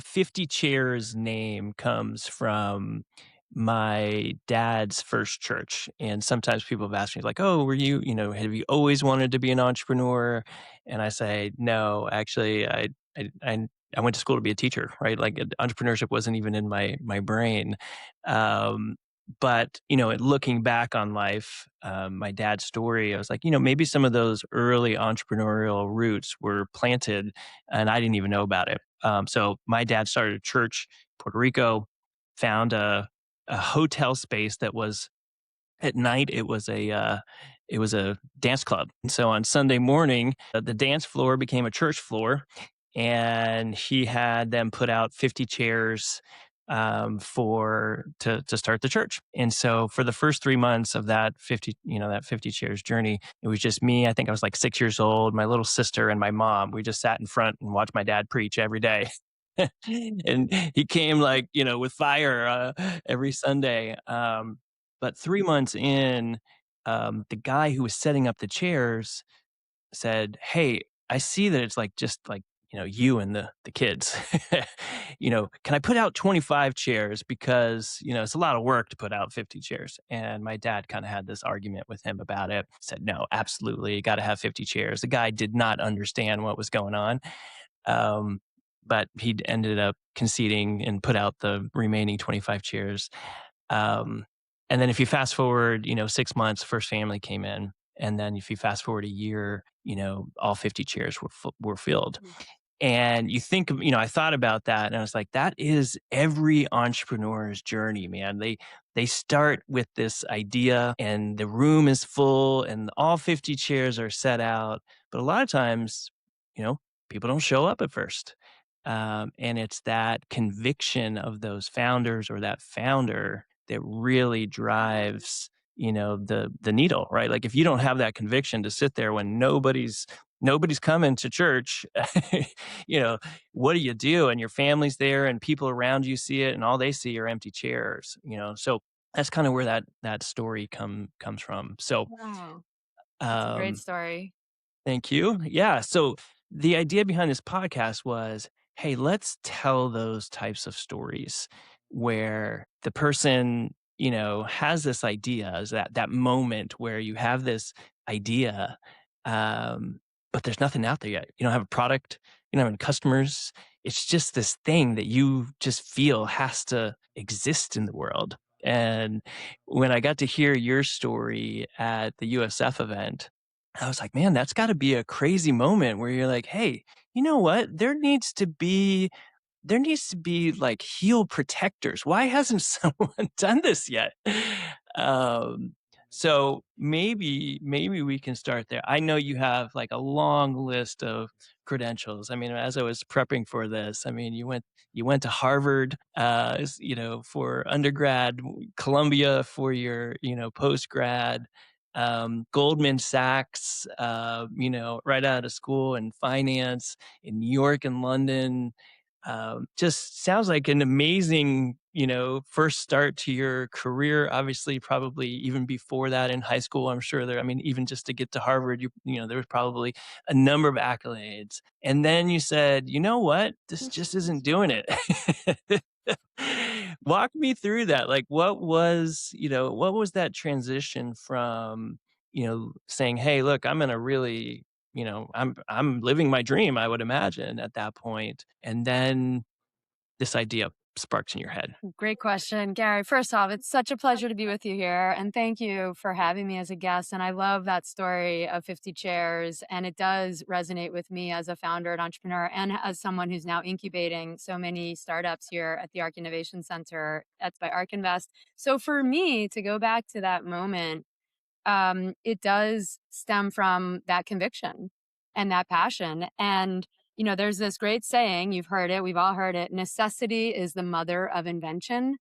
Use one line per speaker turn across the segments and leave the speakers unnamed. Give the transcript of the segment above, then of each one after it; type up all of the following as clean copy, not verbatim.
50 Chairs name comes from my dad's first church. And sometimes people have asked me, like, oh, have you always wanted to be an entrepreneur? And I say, no, actually, I, I, I went to school to be a teacher, right? Like entrepreneurship wasn't even in my brain. Um, but, looking back on life, my dad's story, I was like, maybe some of those early entrepreneurial roots were planted and I didn't even know about it. So my dad started a church, in Puerto Rico, found a hotel space that was at night. It was a dance club, and so on Sunday morning, the dance floor became a church floor, and he had them put out 50 chairs for to start the church. And so for the first 3 months of that 50 chairs journey, it was just me. I think I was like 6 years old, my little sister, and my mom. We just sat in front and watched my dad preach every day. And he came like, with fire every Sunday. But 3 months in, the guy who was setting up the chairs said, "Hey, I see that it's like just like, you and the kids. Can I put out 25 chairs because, it's a lot of work to put out 50 chairs." And my dad kind of had this argument with him about it. Said, "No, absolutely, got to have 50 chairs." The guy did not understand what was going on. Um, but he ended up conceding and put out the remaining 25 chairs. Um, and then if you fast forward, 6 months, first family came in. And then if you fast forward a year, all 50 chairs were filled.
Mhm.
And you think of, I thought about that and I was like, that is every entrepreneur's journey, man. They start with this idea and the room is full and all 50 chairs are set out. But a lot of times, you know, people don't show up at first. And it's that conviction of those founders or that founder that really drives, the needle, right? Like if you don't have that conviction to sit there when nobody's coming to church, you know, what do you do? And your family's there and people around you see it and all they see are empty chairs, So that's kind of where that story comes from. So
Wow, that's a great
um
story.
thank you. Yeah. So the idea behind this podcast was, hey, let's tell those types of stories where the person, has this idea, is that moment where you have this idea, um, but there's nothing out there yet. You don't have a product, you don't have any customers. It's just this thing that you just feel has to exist in the world. And when I got to hear your story at the USF event, I was like, man, that's got to be a crazy moment where you're like, hey, you know what? There needs to be like heel protectors. Why hasn't someone done this yet? Um, so maybe we can start there. I know you have like a long list of credentials. I mean, as I was prepping for this, I mean, you went to Harvard, for undergrad, Columbia for your, post grad, Goldman Sachs, right out of school in finance in New York and London. Just sounds like an amazing, first start to your career. Obviously, probably even before that in high school, I'm sure I mean, even just to get to Harvard, there was probably a number of accolades. And then you said, you know what? This just isn't doing it. Walk me through that. Like, what was that transition from, saying, hey, look, I'm going to really, I'm living my dream, I would imagine at that point. And then this idea sparks in your head.
Great question, Gary. First off, it's such a pleasure to be with you here. And thank you for having me as a guest. And I love that story of 50 chairs. And it does resonate with me as a founder and entrepreneur and as someone who's now incubating so many startups here at the Arc Innovation Center. That's by Arc Invest. So for me to go back to that moment, it does stem from that conviction and that passion. And, there's this great saying, you've heard it, we've all heard it, necessity is the mother of invention.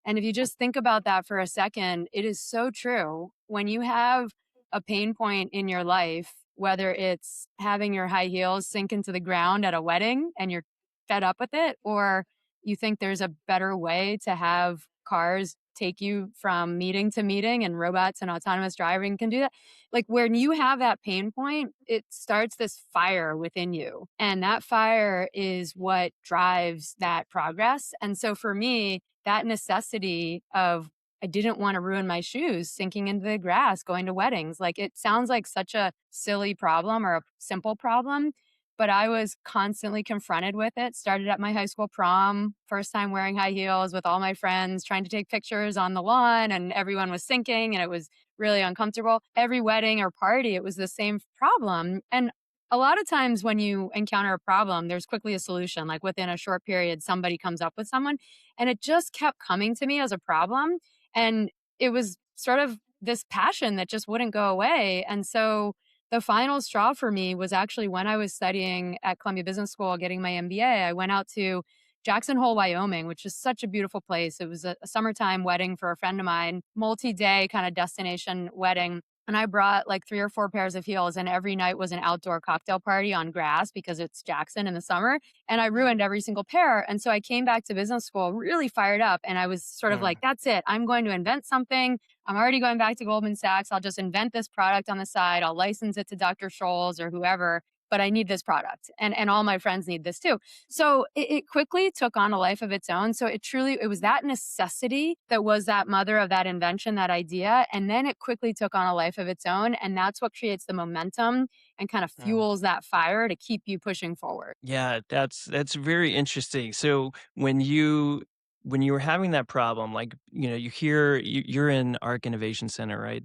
And if you just think about that for a second, it is so true. When you have a pain point in your life, whether it's having your high heels sink into the ground at a wedding and you're fed up with it, or you think there's a better way to have cars take you from meeting to meeting, and robots and autonomous driving can do that. Like when you have that pain point, it starts this fire within you. And that fire is what drives that progress. And so for me, that necessity of I didn't want to ruin my shoes sinking into the grass, going to weddings. Like it sounds like such a silly problem or a simple problem, but I was constantly confronted with it. Started at my high school prom, first time wearing high heels with all my friends, trying to take pictures on the lawn, and everyone was sinking, and it was really uncomfortable. Every wedding or party, it was the same problem. And a lot of times when you encounter a problem, there's quickly a solution. Like within a short period, somebody comes up with someone. And it just kept coming to me as a problem. And it was sort of this passion that just wouldn't go away. And so the final straw for me was actually when I was studying at Columbia Business School, getting my MBA. I went out to Jackson Hole, Wyoming, which is such a beautiful place. It was a summertime wedding for a friend of mine, multi day kind of destination wedding. And I brought like 3 or 4 pairs of heels, and every night was an outdoor cocktail party on grass because it's Jackson in the summer. And I ruined every single pair. And so I came back to business school really fired up. And I was sort of like,
Mm.
that's it. I'm going to invent something. I'm already going back to Goldman Sachs. I'll just invent this product on the side. I'll license it to Dr. Scholl's or whoever, but I need this product. And all my friends need this too. So it quickly took on a life of its own. So it was that necessity that was that mother of that invention, that idea. And then it quickly took on a life of its own. And that's what creates the momentum and kind of
Mm.
fuels that fire to keep you pushing forward.
Yeah, that's very interesting. So when you were having that problem, like, you're in ARC Innovation Center, right?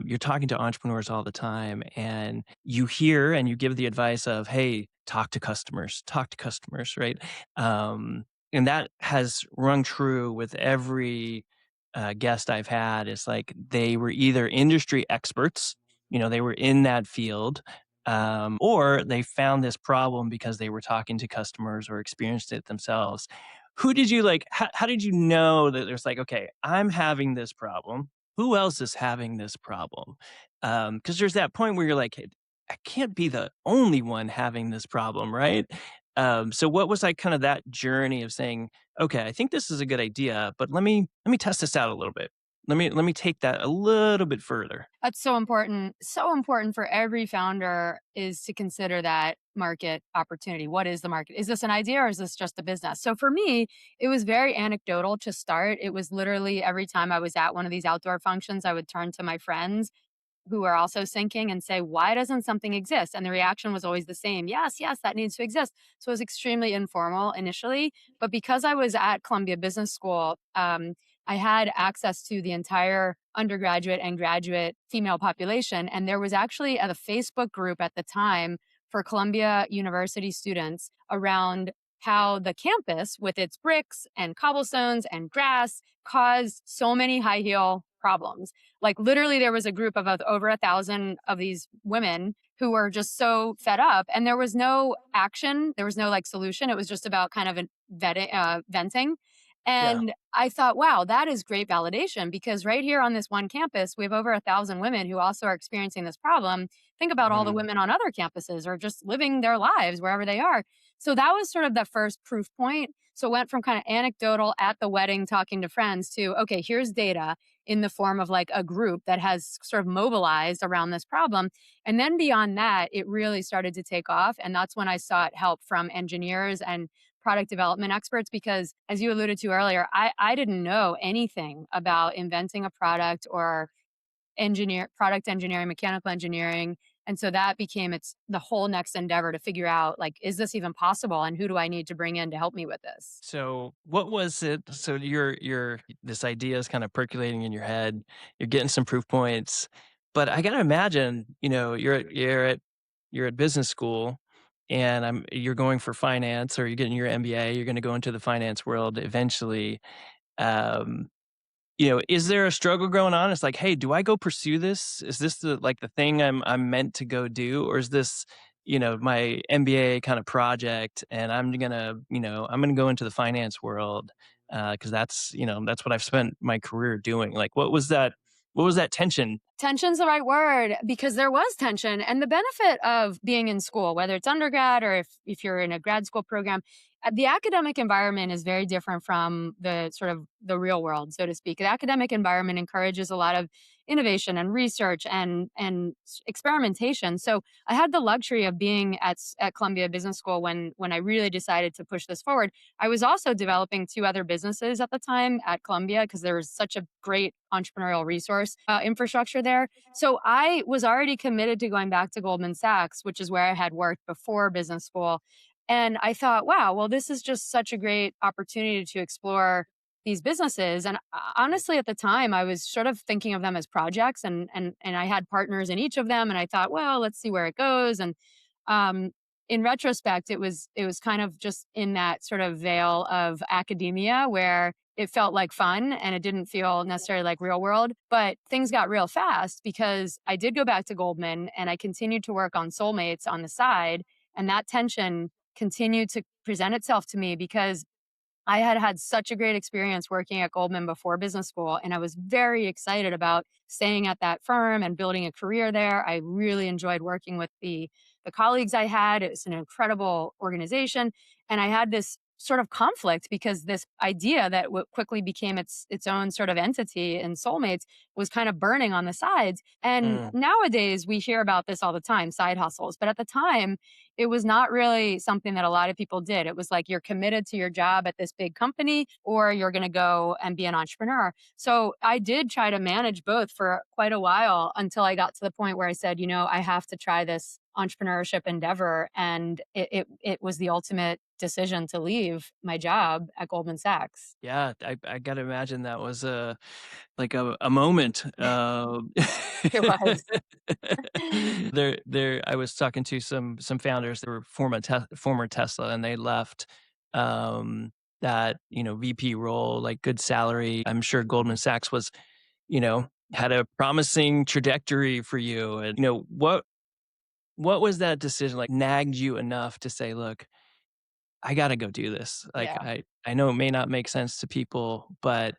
You're talking to entrepreneurs all the time, and you hear and you give the advice of, "Hey, talk to customers," right? And that has rung true with every guest I've had. It's like they were either industry experts, they were in that field, or they found this problem because they were talking to customers or experienced it themselves. Who did you like? How did you know that there's like, okay, I'm having this problem. Who else is having this problem? Because there's that point where you're like, "Hey, I can't be the only one having this problem, right?" So what was like kind of that journey of saying, okay, I think this is a good idea, but let me test this out a little bit. Let me take that a little bit further.
That's so important. So important for every founder is to consider that market opportunity. What is the market? Is this an idea or is this just a business? So for me, it was very anecdotal to start. It was literally every time I was at one of these outdoor functions, I would turn to my friends who are also sinking and say, why doesn't something exist? And the reaction was always the same. Yes, yes, that needs to exist. So it was extremely informal initially. But because I was at Columbia Business School, I had access to the entire undergraduate and graduate female population. And there was actually a Facebook group at the time for Columbia University students around how the campus, with its bricks and cobblestones and grass, caused so many high heel problems. Like literally, there was a group of over 1,000 of these women who were just so fed up, and there was no action. There was no like solution. It was just about kind of venting.
Yeah.
And I thought, wow, that is great validation because right here on this one campus, we have over 1,000 women who also are experiencing this problem. Think about all the
Mhm.
women on other campuses or just living their lives wherever they are. So that was sort of the first proof point. So it went from kind of anecdotal at the wedding talking to friends to, okay, here's data in the form of like a group that has sort of mobilized around this problem. And then beyond that, it really started to take off. And that's when I sought help from engineers and product development experts because, as you alluded to earlier, I didn't know anything about inventing a product or product engineering, mechanical engineering. And so that became the whole next endeavor to figure out like, is this even possible? And who do I need to bring in to help me with this?
So what was it? So you're this idea is kind of percolating in your head. You're getting some proof points, but I gotta imagine, you're at business school, and you're going for finance, or you're getting your MBA. You're going to go into the finance world eventually. Um, is there a struggle going on? It's like, "Hey, do I go pursue this? Is this the thing I'm meant to go do? Or is this, my MBA kind of project, and I'm gonna go into the finance world, because that's what I've spent my career doing." Like, what was that tension?
Tension's the right word because there was tension. And the benefit of being in school, whether it's undergrad or if you're in a grad school program, the academic environment is very different from the sort of the real world, so to speak. The academic environment encourages a lot of innovation and research and experimentation. So I had the luxury of being at Columbia Business School when I really decided to push this forward. I was also developing two other businesses at the time at Columbia because there was such a great entrepreneurial resource infrastructure there. So I was already committed to going back to Goldman Sachs, which is where I had worked before business school. And I thought, wow, well, this is just such a great opportunity to explore these businesses. And honestly, at the time, I was sort of thinking of them as projects, and I had partners in each of them. And I thought, well, let's see where it goes. And um, in retrospect, it was kind of just in that sort of veil of academia where it felt like fun and it didn't feel necessarily like real world. But things got real fast because I did go back to Goldman and I continued to work on Soulmates on the side. And that tension continued to present itself to me because I had had such a great experience working at Goldman before business school, and I was very excited about staying at that firm and building a career there. I really enjoyed working with the colleagues I had. It was an incredible organization, and I had this sort of conflict because this idea that quickly became its own sort of entity in Soulmates was kind of burning on the sides. And
Mm.
nowadays we hear about this all the time, side hustles, but at the time it was not really something that a lot of people did. It was like you're committed to your job at this big company or you're going to go and be an entrepreneur. So I did try to manage both for quite a while until I got to the point where I said, I have to try this entrepreneurship endeavor. And it was the ultimate decision to leave my job at Goldman Sachs.
Yeah, I gotta imagine that was a moment.
It was.
I was talking to some founders that were former Tesla, and they left, that, VP role, like, good salary. I'm sure Goldman Sachs was, had a promising trajectory for you, and, what was that decision, like, nagged you enough to say, "Look, I gotta go do this." Like,
Yeah.
I know it may not make sense to people, but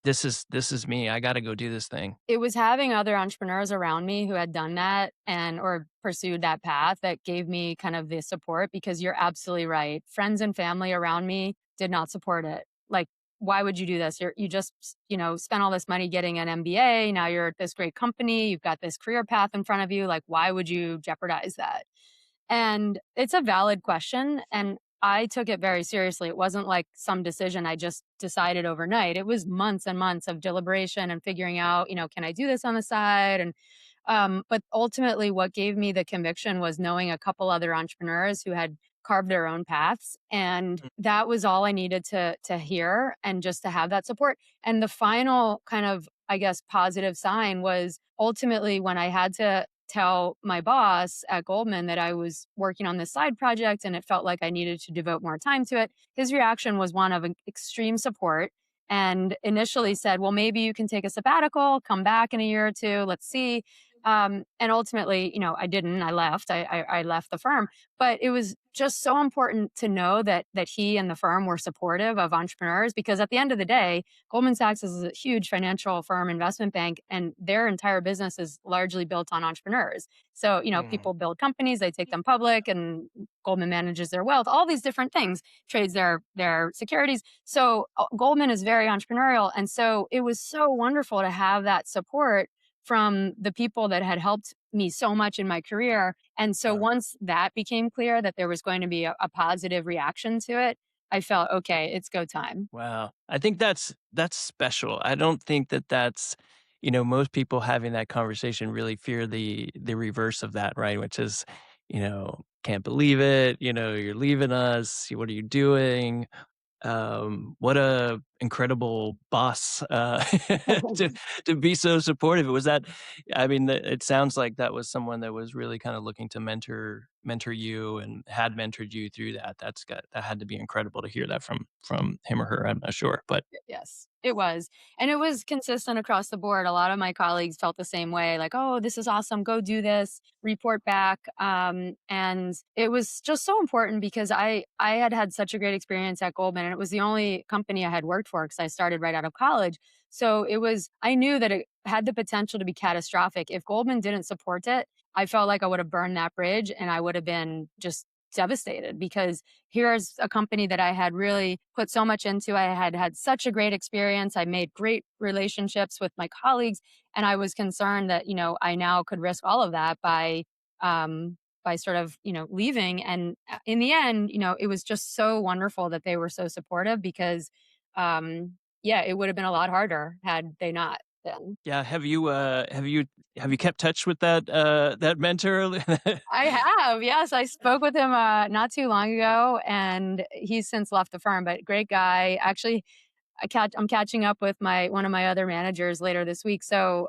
this is me. I gotta go do this thing.
It was having other entrepreneurs around me who had done that and or pursued that path that gave me kind of the support because you're absolutely right. Friends and family around me did not support it. Like, why would you do this? You just, spent all this money getting an MBA. Now you're at this great company. You've got this career path in front of you. Like, why would you jeopardize that? And it's a valid question. And I took it very seriously. It wasn't like some decision I just decided overnight. It was months and months of deliberation and figuring out, can I do this on the side? And but ultimately, what gave me the conviction was knowing a couple other entrepreneurs who had carved their own paths, and
Mm,
that was all I needed to hear and just to have that support. And the final kind of, I guess, positive sign was ultimately when I had to tell my boss at Goldman that I was working on this side project and it felt like I needed to devote more time to it. His reaction was one of extreme support and initially said, well, maybe you can take a sabbatical, come back in a year or two, let's see. And ultimately, I didn't. I left. I left the firm, but it was just so important to know that he and the firm were supportive of entrepreneurs because at the end of the day, Goldman Sachs is a huge financial firm, investment bank, and their entire business is largely built on entrepreneurs. So,
mm.
people build companies, they take them public, and Goldman manages their wealth, all these different things, trades their securities. So, Goldman is very entrepreneurial. And so it was so wonderful to have that support from the people that had helped me so much in my career. And so
Wow.
once that became clear that there was going to be a positive reaction to it, I felt, okay, it's go time.
Wow. I think that's special. I don't think that that's most people having that conversation really fear the reverse of that, right? Which is, "Can't believe it," "You're leaving us. What are you doing?" What a incredible boss, to to be so supportive. Was that I mean, it sounds like that was someone that was really kinda looking to mentor you and had mentored you through that. That had to be incredible to hear that from him or her, I'm not sure, but
Yes, it was. And it was consistent across the board. A lot of my colleagues felt the same way, like, oh, this is awesome. Go do this, report back. And it was just so important because I had had such a great experience at Goldman, and it was the only company I had worked for because I started right out of college. So I knew that it had the potential to be catastrophic. If Goldman didn't support it, I felt like I would have burned that bridge and I would have been just devastated because here's a company that I had really put so much into. I had had such a great experience. I made great relationships with my colleagues, and I was concerned that, I now could risk all of that by sort of, leaving. And in the end, it was just so wonderful that they were so supportive because, yeah, it would have been a lot harder had they not been.
Yeah, have you kept touch with that mentor?
I have, yes. I spoke with him not too long ago, and he's since left the firm. But great guy. Actually, I'm catching up with my one of my other managers later this week. So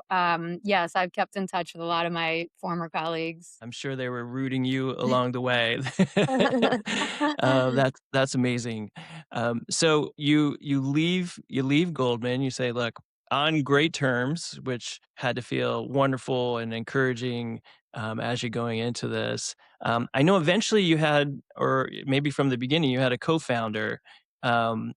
yes, I've kept in touch with a lot of my former colleagues.
I'm sure they were rooting you along the way. That's amazing. So you leave Goldman. You say, "Look, on great terms," which had to feel wonderful and encouraging as you're going into this. I know eventually you had, or maybe from the beginning, you had a co-founder.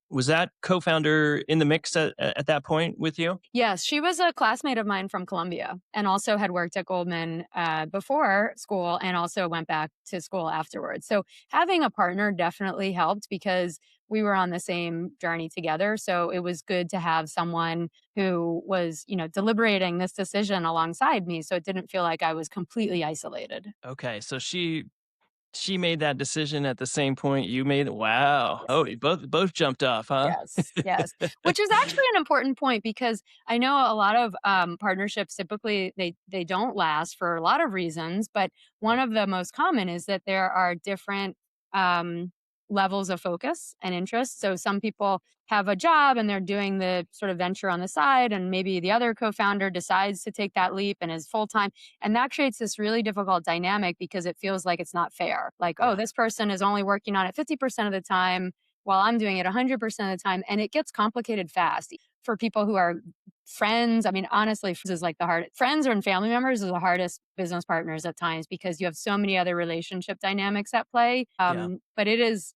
Was that co-founder in the mix at that point with you?
Yes, she was a classmate of mine from Columbia and also had worked at Goldman before school and also went back to school afterwards. So having a partner definitely helped because we were on the same journey together. So it was good to have someone who was, deliberating this decision alongside me. So it didn't feel like I was completely isolated.
Okay, so she made that decision at the same point you made it? Wow. Oh, you both jumped off, huh?
Yes, yes. Which is actually an important point because I know a lot of partnerships typically they don't last for a lot of reasons, but one
Yep.
of the most common is that there are different um, levels of focus and interest. So some people have a job and they're doing the sort of venture on the side, and maybe the other co-founder decides to take that leap and is full time, and that creates this really difficult dynamic because it feels like it's not fair. Like, oh,
Yeah.
this person is only working on it 50% of the time while I'm doing it 100% of the time. And it gets complicated fast for people who are friends. I mean, honestly, friends is like the hardest. Friends and family members are the hardest business partners at times because you have so many other relationship dynamics at play.
Yeah.
But it is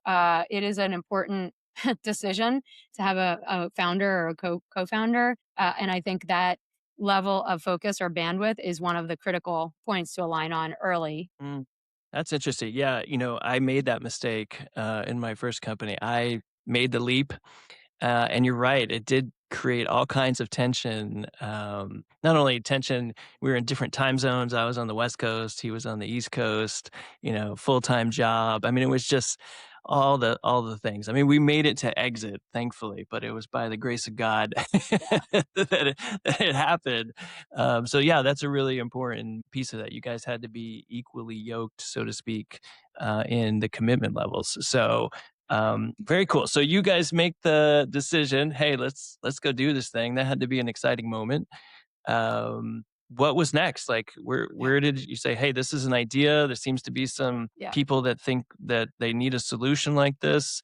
an important decision to have a founder or a co-founder. And I think that level of focus or bandwidth is one of the critical points to align on early.
Mm. That's interesting. Yeah, I made that mistake, in my first company. I made the leap. And you're right, it did create all kinds of tension. Not only tension, we were in different time zones. I was on the West Coast, he was on the East Coast, full-time job. I mean, it was just all the things. I mean, we made it to exit, thankfully, but it was by the grace of God that it happened. So yeah, that's a really important piece of that. You guys had to be equally yoked, so to speak, in the commitment levels. So very cool. So you guys make the decision, hey, let's go do this thing. That had to be an exciting moment. What was next? Like
Yeah.
where did you say, hey, this is an idea? There seems to be some
Yeah.
people that think that they need a solution like this.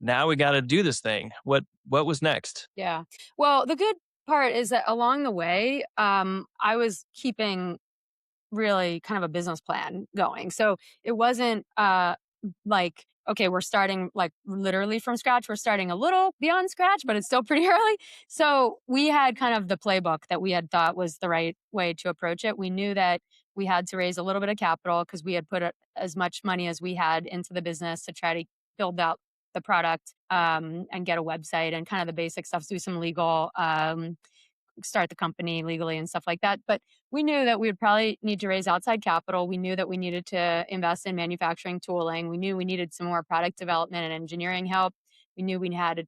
Now we got to do this thing. What was next?
Yeah. Well, the good part is that along the way, I was keeping really kind of a business plan going. So it wasn't like, okay, we're starting like literally from scratch. We're starting a little beyond scratch, but it's still pretty early. So we had kind of the playbook that we had thought was the right way to approach it. We knew that we had to raise a little bit of capital because we had put as much money as we had into the business to try to build out the product and get a website and kind of the basic stuff, do some legal start the company legally and stuff like that. But we knew that we would probably need to raise outside capital. We knew that we needed to invest in manufacturing tooling. We knew we needed some more product development and engineering help. We knew we had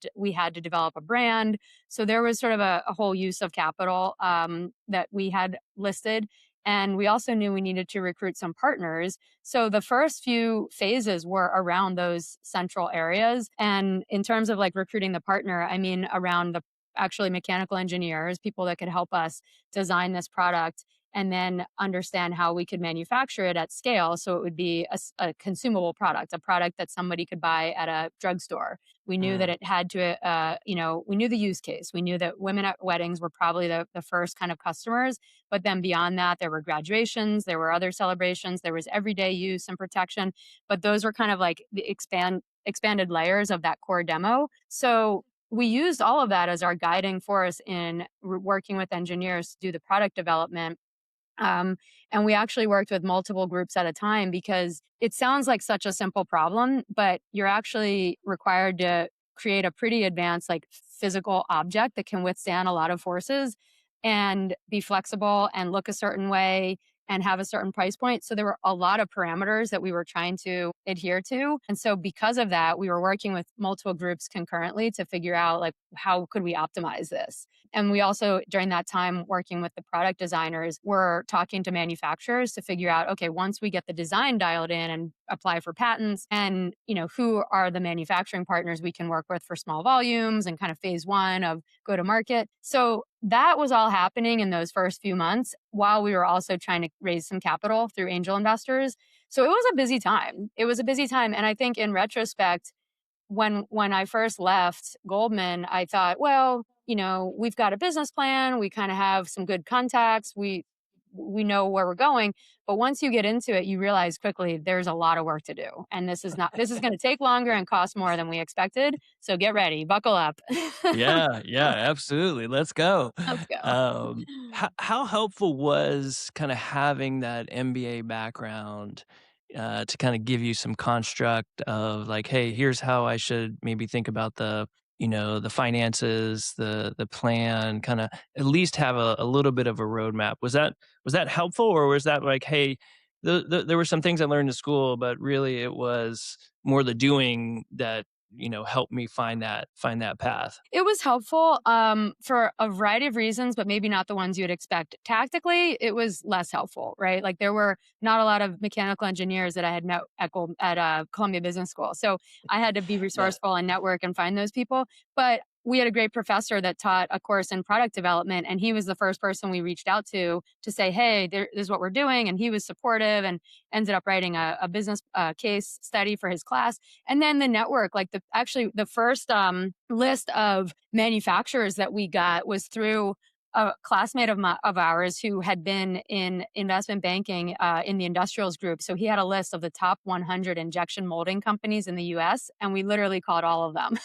to develop a brand. So there was sort of a whole use of capital that we had listed. And we also knew we needed to recruit some partners. So the first few phases were around those central areas. And in terms of like recruiting the partner, I mean, around the actually mechanical engineers, people that could help us design this product and then understand how we could manufacture it at scale so it would be a consumable product, a product that somebody could buy at a drugstore. We knew that
Mm,
it had to, we knew the use case. We knew that women at weddings were probably the first kind of customers. But then beyond that, there were graduations, there were other celebrations, there was everyday use and protection. But those were kind of like the expanded layers of that core demo. So we used all of that as our guiding force in working with engineers to do the product development. Um, and we actually worked with multiple groups at a time because it sounds like such a simple problem, but you're actually required to create a pretty advanced, like physical object that can withstand a lot of forces and be flexible and look a certain way and have a certain price point. So there were a lot of parameters that we were trying to adhere to. And so because of that, we were working with multiple groups concurrently to figure out like how could we optimize this. And we also, during that time, working with the product designers, were talking to manufacturers to figure out, okay, once we get the design dialed in and apply for patents, and who are the manufacturing partners we can work with for small volumes and kind of phase one of go to market. So that was all happening in those first few months while we were also trying to raise some capital through angel investors. So it was a busy time. It was a busy time. And I think in retrospect, when I first left Goldman, I thought, well, we've got a business plan, we kind of have some good contacts, we know where we're going. But once you get into it, you realize quickly there's a lot of work to do. And this is going to take longer and cost more than we expected. So get ready, buckle up.
Yeah, yeah, absolutely. Let's go.
Let's go.
How helpful was kind of having that MBA background to kind of give you some construct of like, hey, here's how I should maybe think about the finances, the plan, kind of at least have a little bit of a roadmap. Was that helpful, or was that like, hey, there were some things I learned in school, but really it was more the doing that helped me find that path.
It was helpful for a variety of reasons, but maybe not the ones you would expect. Tactically, it was less helpful, right? Like there were not a lot of mechanical engineers that I had met at Columbia Business School. So I had to be
Yeah.
resourceful and network and find those people. But we had a great professor that taught a course in product development, and he was the first person we reached out to say, hey, this is what we're doing. And he was supportive and ended up writing a business case study for his class. And then the network, like the first list of manufacturers that we got was through a classmate of ours who had been in investment banking in the industrials group. So he had a list of the top 100 injection molding companies in the US, and we literally called all of them.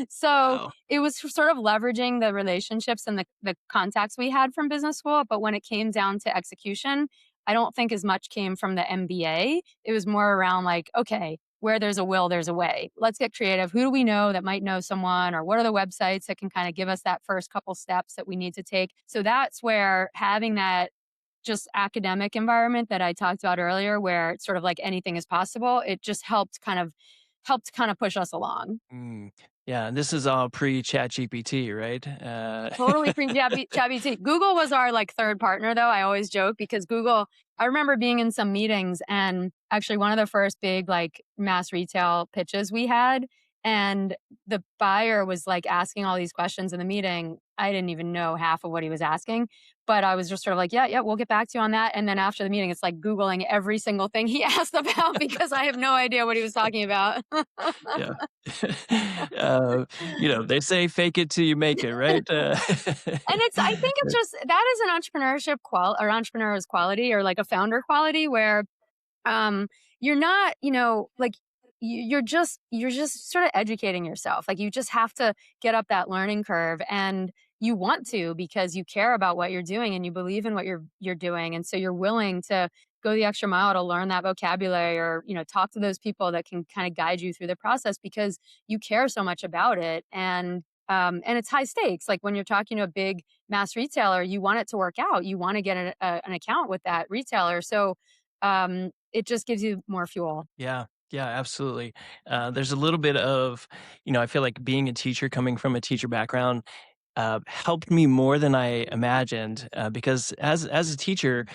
So
Wow.
it was sort of leveraging the relationships and the contacts we had from business school. But when it came down to execution, I don't think as much came from the MBA. It was more around like, okay, where there's a will, there's a way. Let's get creative. Who do we know that might know someone, or what are the websites that can kind of give us that first couple steps that we need to take? So that's where having that just academic environment that I talked about earlier, where it's sort of like anything is possible, it just helped kind of push us along.
Mm. Yeah, and this is all pre-Chat GPT, right?
Totally pre ChatGPT. Google was our like third partner though. I always joke because Google, I remember being in some meetings and actually one of the first big like mass retail pitches we had, and the buyer was like asking all these questions in the meeting. I didn't even know half of what he was asking, but I was just sort of like, yeah, yeah, we'll get back to you on that. And then after the meeting, it's like Googling every single thing he asked about because I have no idea what he was talking about.
Yeah. Uh, they say fake it till you make it, right?
And I think it's just that is an entrepreneur's quality or like a founder quality where um you're not, like you're just sort of educating yourself. Like you just have to get up that learning curve, and you want to because you care about what you're doing and you believe in what you're doing, and so you're willing to go the extra mile to learn that vocabulary, or talk to those people that can kind of guide you through the process because you care so much about it. And it's high stakes. Like when you're talking to a big mass retailer, you want it to work out. You want to get an account with that retailer. So it just gives you more fuel.
Yeah, yeah, absolutely. There's a little bit of, I feel like being a teacher, coming from a teacher background, helped me more than I imagined. Because as a teacher,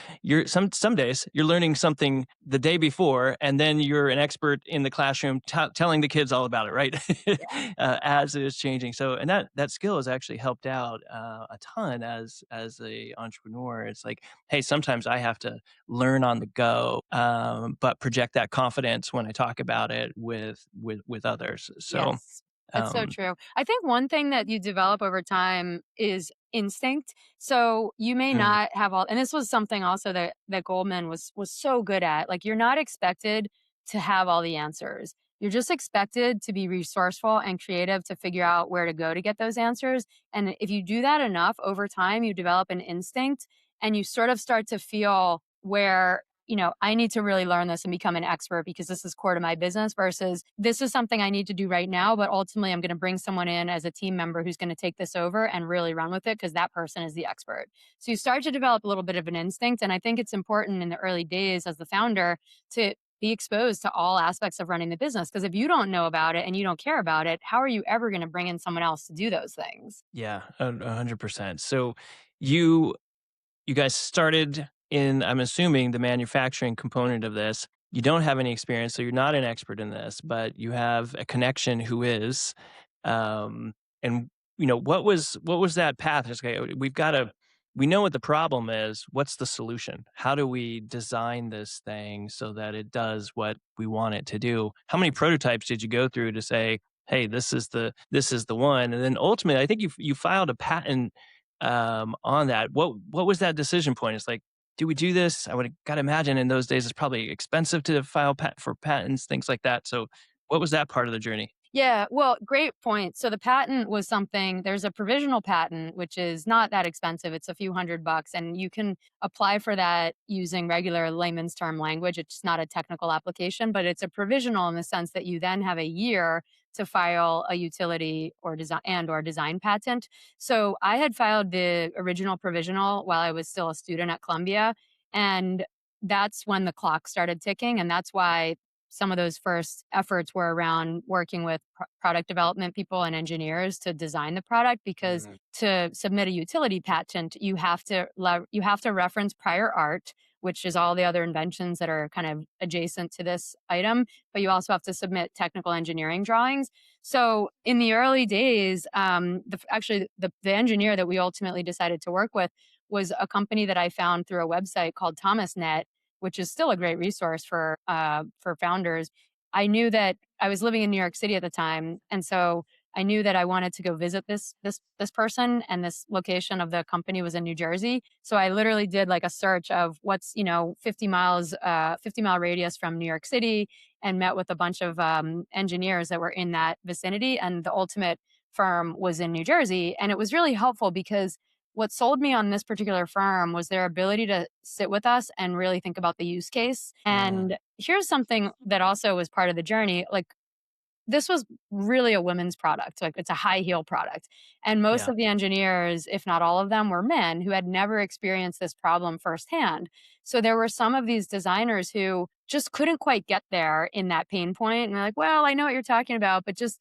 some days you're learning something the day before, and then you're an expert in the classroom telling the kids all about it, right?
Yeah.
As it is changing. So, and that skill has actually helped out a ton as a entrepreneur. It's like, hey, sometimes I have to learn on the go, but project that confidence when I talk about it with others. So.
Yes. That's so
Um,
true. I think one thing that you develop over time is instinct. So you may
mm,
not have all, and this was something also that Goldman was so good at. Like you're not expected to have all the answers. You're just expected to be resourceful and creative to figure out where to go to get those answers. And if you do that enough over time, you develop an instinct. and you sort of start to feel where, I need to really learn this and become an expert because this is core to my business versus this is something I need to do right now, but ultimately I'm going to bring someone in as a team member who's going to take this over and really run with it because that person is the expert. So you start to develop a little bit of an instinct. And I think it's important in the early days as the founder to be exposed to all aspects of running the business. Because if you don't know about it and you don't care about it, how are you ever going to bring in someone else to do those things?
Yeah, 100%. So you you guys started in, I'm assuming, the manufacturing component of this. You don't have any experience, so you're not an expert in this, but you have a connection who is. And what was that path? It's okay, we know what the problem is. What's the solution? How do we design this thing so that it does what we want it to do? How many prototypes did you go through to say, "Hey, this is the one"? And then ultimately, I think you filed a patent on that. What was that decision point? It's like, do we do this? I would gotta imagine in those days it's probably expensive to file for patents, things like that. So what was that part of the journey?
Yeah, well, great point. So the patent was something, there's a provisional patent, which is not that expensive. It's a few $100, and you can apply for that using regular layman's term language. It's not a technical application, but it's a provisional in the sense that you then have a year to file a utility or design patent. So I had filed the original provisional while I was still a student at Columbia. And that's when the clock started ticking. And that's why some of those first efforts were around working with product development people and engineers to design the product because to submit a utility patent you have to reference prior art, which is all the other inventions that are kind of adjacent to this item, but you also have to submit technical engineering drawings. So in the early days, the engineer that we ultimately decided to work with was a company that I found through a website called thomasnet, which is still a great resource for founders. I knew that I was living in New York City at the time, and so I knew that I wanted to go visit this person, and this location of the company was in New Jersey. So I literally did like a search of what's 50-mile radius from New York City, and met with a bunch of engineers that were in that vicinity, and the ultimate firm was in New Jersey, and it was really helpful because what sold me on this particular firm was their ability to sit with us and really think about the use case.
Mm,
And here's something that also was part of the journey. Like, this was really a women's product. Like, it's a high heel product. And most
yeah.
of the engineers, if not all of them, were men who had never experienced this problem firsthand. So there were some of these designers who just couldn't quite get there in that pain point. And they're like, well, I know what you're talking about, but just,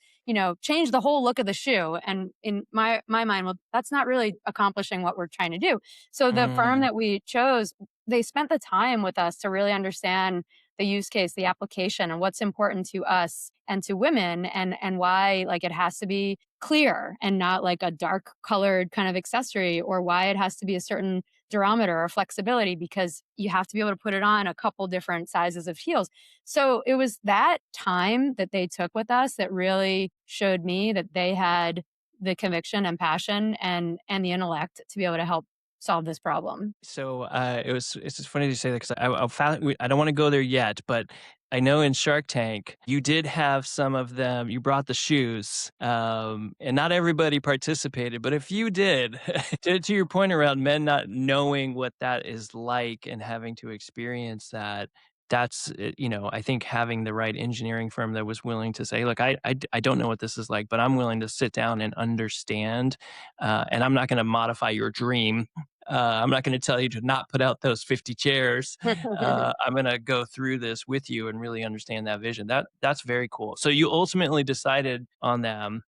change the whole look of the shoe. And in my mind, well, that's not really accomplishing what we're trying to do. So the firm
Mm.
that we chose, they spent the time with us to really understand the use case, the application, and what's important to us and to women, and why like it has to be clear and not like a dark colored kind of accessory, or why it has to be a certain durometer or flexibility because you have to be able to put it on a couple different sizes of heels. So it was that time that they took with us that really showed me that they had the conviction and passion and the intellect to be able to help solve this problem.
So, it's just funny to say that because I don't wanna go there yet, but I know in Shark Tank, you did have some of them you brought the shoes, and not everybody participated, but if you did, to your point around men not knowing what that is like and having to experience that, I think having the right engineering firm that was willing to say, "Look, I don't know what this is like, but I'm willing to sit down and understand, and I'm not gonna modify your dream. I'm not going to tell you to not put out those 50 chairs. I'm going to go through this with you and really understand that vision. That's very cool. So you ultimately decided on them.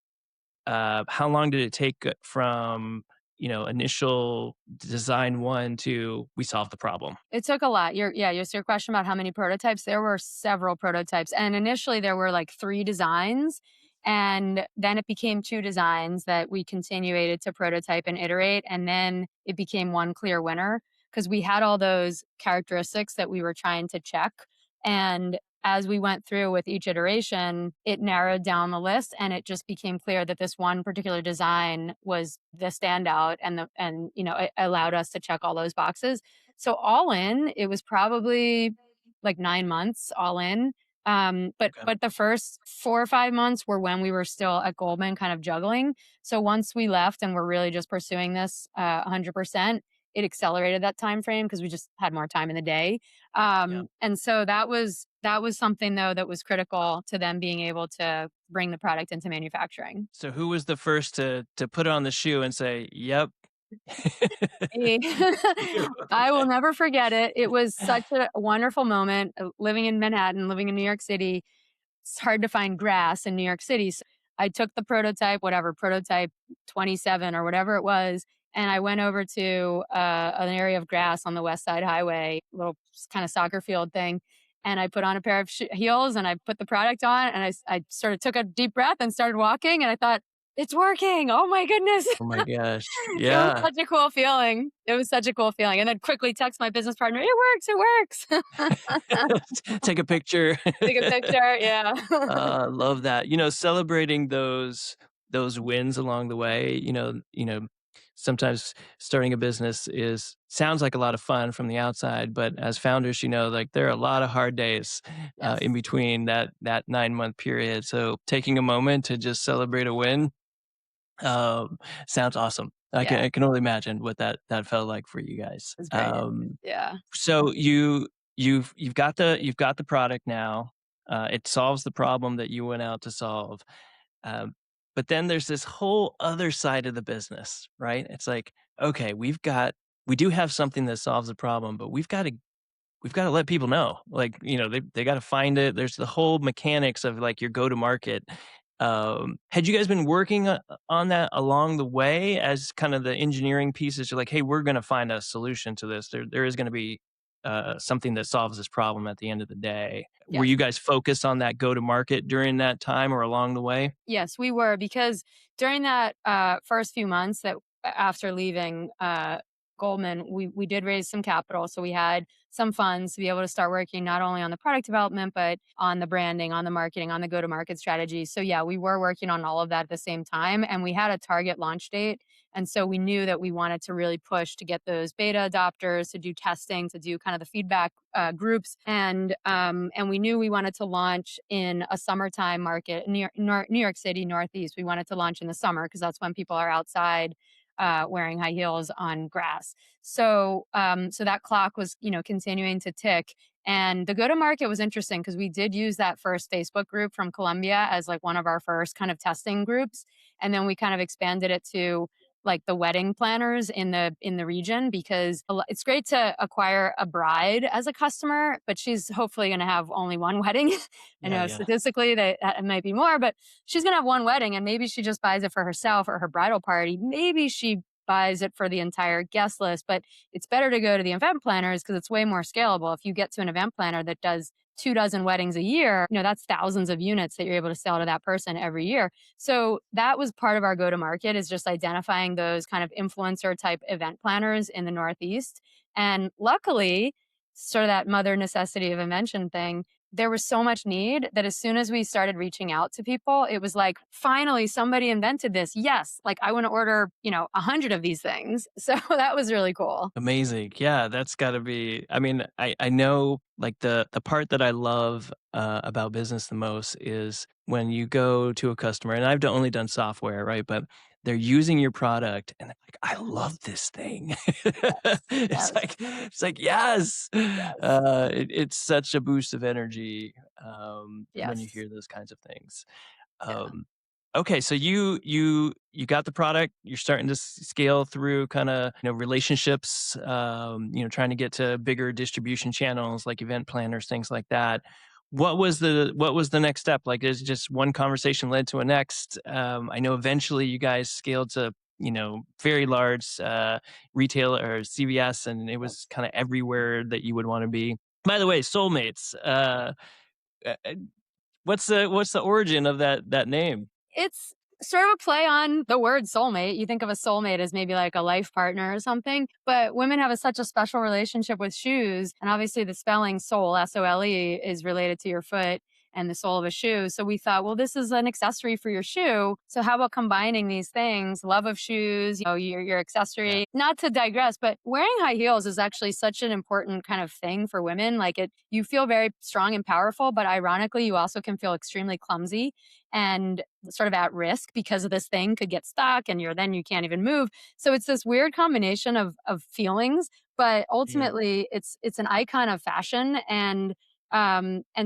How long did it take from initial design one to we solved the problem?
It took a lot. Your question about how many prototypes, there were several prototypes. And initially there were like 3 designs, and then it became 2 designs that we continued to prototype and iterate, and then it became one clear winner because we had all those characteristics that we were trying to check. And as we went through with each iteration, it narrowed down the list, and it just became clear that this one particular design was the standout, it allowed us to check all those boxes. So all in, it was probably like 9 months all in. But
Okay.
but the first 4 or 5 months were when we were still at Goldman kind of juggling. So once we left and we're really just pursuing this 100%, it accelerated that time frame because we just had more time in the day.
Yeah.
And so that was something though that was critical to them being able to bring the product into manufacturing.
So who was the first to put on the shoe and say, "Yep."
Eh,
You,
I will
okay.
never forget it. It was such a wonderful moment, living in Manhattan, living in New York City. It's hard to find grass in New York City. So I took the prototype, whatever, prototype 27 or whatever it was, and I went over to an area of grass on the West Side Highway, little kind of soccer field thing. And I put on a pair of heels and I put the product on and I sort of took a deep breath and started walking. And I thought, it's working. Oh my goodness.
Oh my gosh.
It was
Yeah.
such a cool feeling. It was such a cool feeling. And then quickly text my business partner, it works, it works.
Take a picture.
Take a picture. Yeah.
Love that. Celebrating those wins along the way, sometimes starting a business is sounds like a lot of fun from the outside, but as founders, like there are a lot of hard days in
Yes.
between that 9-month period. So taking a moment to just celebrate a win sounds awesome. I can
Yeah.
I can only imagine what that felt like for you guys.
It was great. Yeah.
So you've got the product now. It solves the problem that you went out to solve. Um, but then there's this whole other side of the business, right? It's like, okay, we do have something that solves the problem, but we've got to let people know. Like, they got to find it. There's the whole mechanics of like your go to market. Had you guys been working on that along the way as kind of the engineering pieces? You're like, hey, we're going to find a solution to this. There is going to be something that solves this problem at the end of the day. Were
Yes.
you guys focused on that go to market during that time or along the way?
Yes, we were because during that first few months that after leaving Goldman, we did raise some capital, so we had some funds to be able to start working not only on the product development but on the branding, on the marketing, on the go to market strategy. So yeah, we were working on all of that at the same time, and we had a target launch date. And so we knew that we wanted to really push to get those beta adopters to do testing, to do kind of the feedback groups, and we knew we wanted to launch in a summertime market, New York City, Northeast. We wanted to launch in the summer because that's when people are outside wearing high heels on grass. So that clock was, continuing to tick. And the go to market was interesting because we did use that first Facebook group from Colombia as like one of our first kind of testing groups, and then we kind of expanded it to like the wedding planners in the region because it's great to acquire a bride as a customer, but she's hopefully going to have only one wedding. I
Yeah,
know
yeah.
statistically that it might be more, but she's going to have one wedding and maybe she just buys it for herself or her bridal party. Maybe she buys it for the entire guest list, but it's better to go to the event planners because it's way more scalable. If you get to an event planner that does 2 dozen weddings a year, that's thousands of units that you're able to sell to that person every year. So that was part of our go to market is just identifying those kind of influencer type event planners in the Northeast. And luckily, sort of that mother necessity of invention thing, there was so much need that as soon as we started reaching out to people, it was like, finally, somebody invented this. Yes, like I want to order, 100 of these things. So that was really cool.
Amazing. Yeah, that's gotta be I mean, I know, like, the part that I love, about business the most is when you go to a customer and I've only done software, right? But they're using your product and they're like, "I love this thing."
Yes,
It's
yes,
like, "Yes!"
yes,
It's such a boost of energy, when you
yes,
hear those kinds of things.
yeah,
Um, okay, so you got the product. You're starting to scale through kind of relationships. Trying to get to bigger distribution channels like event planners, things like that. What was the next step? Like, is just one conversation led to a next? I know eventually you guys scaled to very large retail or CVS, and it was
yes.
kind of everywhere that you would want to be. By the way, soulmates. Uh, what's the origin of that name?
It's sort of a play on the word soulmate. You think of a soulmate as maybe like a life partner or something, but women have such a special relationship with shoes. And obviously, the spelling sole, SOLE, is related to your foot. and the sole of a shoe. So we thought, well, this is an accessory for your shoe. So how about combining these things, love of shoes, your
Yeah.
accessory, not to digress, but wearing high heels is actually such an important kind of thing for women. Like you feel very strong and powerful, but ironically, you also can feel extremely clumsy and sort of at risk because of this thing could get stuck and then you can't even move. So it's this weird combination of feelings, but
Yeah.
ultimately it's an icon of fashion. And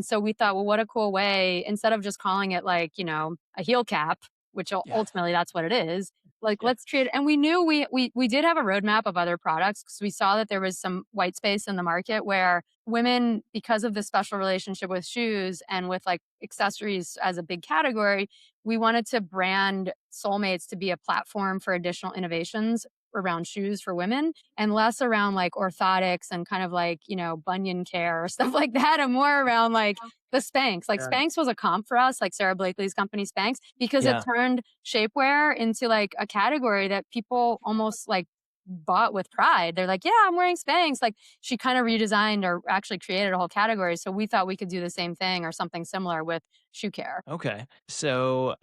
so we thought, well, what a cool way, instead of just calling it like, a heel cap, which
Yeah.
ultimately that's what it is. Like,
Yeah.
let's treat it. And we knew we did have a roadmap of other products because we saw that there was some white space in the market where women, because of the special relationship with shoes and with like accessories as a big category, we wanted to brand Soulmates to be a platform for additional innovations around shoes for women and less around like orthotics and kind of like, bunion care or stuff like that, and more around like the Spanx. Like
Yeah.
Spanx was a comp for us, like Sarah Blakely's company Spanx, because it
Yeah.
turned shapewear into like a category that people almost like bought with pride. They're like, yeah, I'm wearing Spanx. Like she kind of redesigned or actually created a whole category. So we thought we could do the same thing or something similar with shoe care.
Okay. So,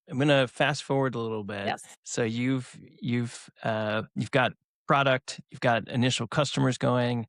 I'm gonna fast forward a little bit.
Yes.
So you've got product, you've got initial customers going.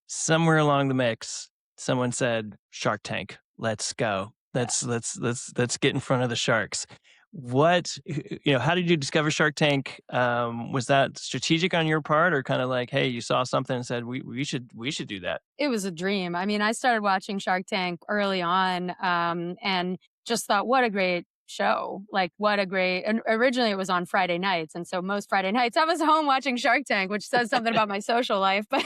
Somewhere along the mix, someone said, "Shark Tank, let's go.
Yeah.
Let's get in front of the sharks." How did you discover Shark Tank? Was that strategic on your part, or kind of like, hey, you saw something and said, we should do that?
It was a dream. I mean, I started watching Shark Tank early on, and just thought, what a great show. Like, what a great, and originally it was on Friday nights. And so most Friday nights I was home watching Shark Tank, which says something about my social life. But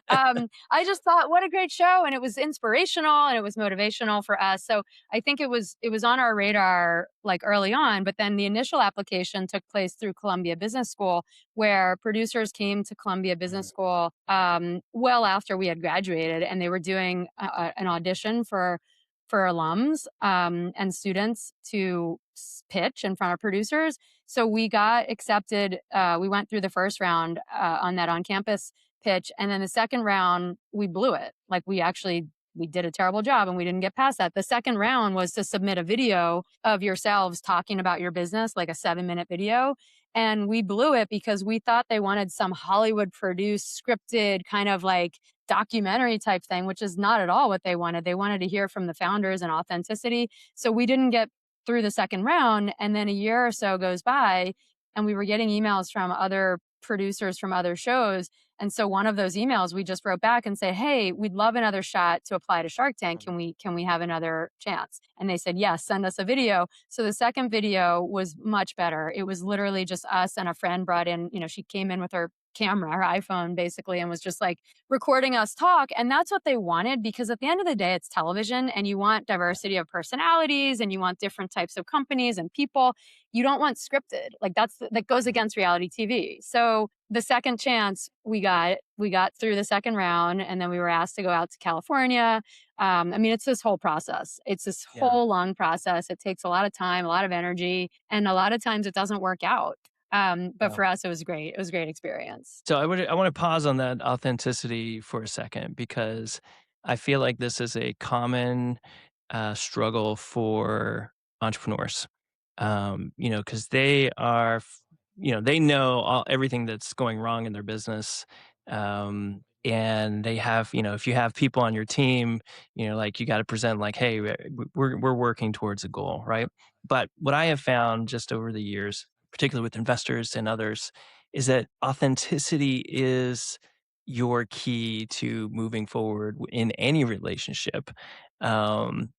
I just thought, what a great show. And it was inspirational and it was motivational for us. So I think it was on our radar like early on, but then the initial application took place through Columbia Business School, where producers came to Columbia Business
Mhm.
School well after we had graduated, and they were doing an audition for alums and students to pitch in front of producers. So we got accepted. We went through the first round on that on campus pitch, and then the second round we blew it. Like we did a terrible job and we didn't get past that. The second round was to submit a video of yourselves talking about your business, like a 7-minute video. And we blew it because we thought they wanted some Hollywood produced, scripted kind of like documentary type thing, which is not at all what they wanted. They wanted to hear from the founders and authenticity. So we didn't get through the second round. And then a year or so goes by, and we were getting emails from other producers from other shows. And so one of those emails we just wrote back and said, "Hey, we'd love another shot to apply to Shark Tank. Can we have another chance?" And they said, "Yes, send us a video." So the second video was much better. It was literally just us, and a friend brought in, she came in with her camera, her iPhone basically, and was just like recording us talk. And that's what they wanted, because at the end of the day, it's television and you want diversity of personalities and you want different types of companies and people. You don't want scripted. Like that goes
Mhm.
against reality TV. So the second chance we got through the second round, and then we were asked to go out to California. I mean, it's this whole process. It's this
Yeah.
whole long process. It takes a lot of time, a lot of energy, and a lot of times it doesn't work out. But
Yeah.
for us, it was great. It was a great experience.
So I want to pause on that authenticity for a second, because I feel like this is a common struggle for entrepreneurs. Because they know everyththing that's going wrong in their business, and they have, if you have people on your team, like you got to present like, hey, we're working towards a goal, right? But what I have found just over the years, particularly with investors and others, is that authenticity is your key to moving forward in any relationship, and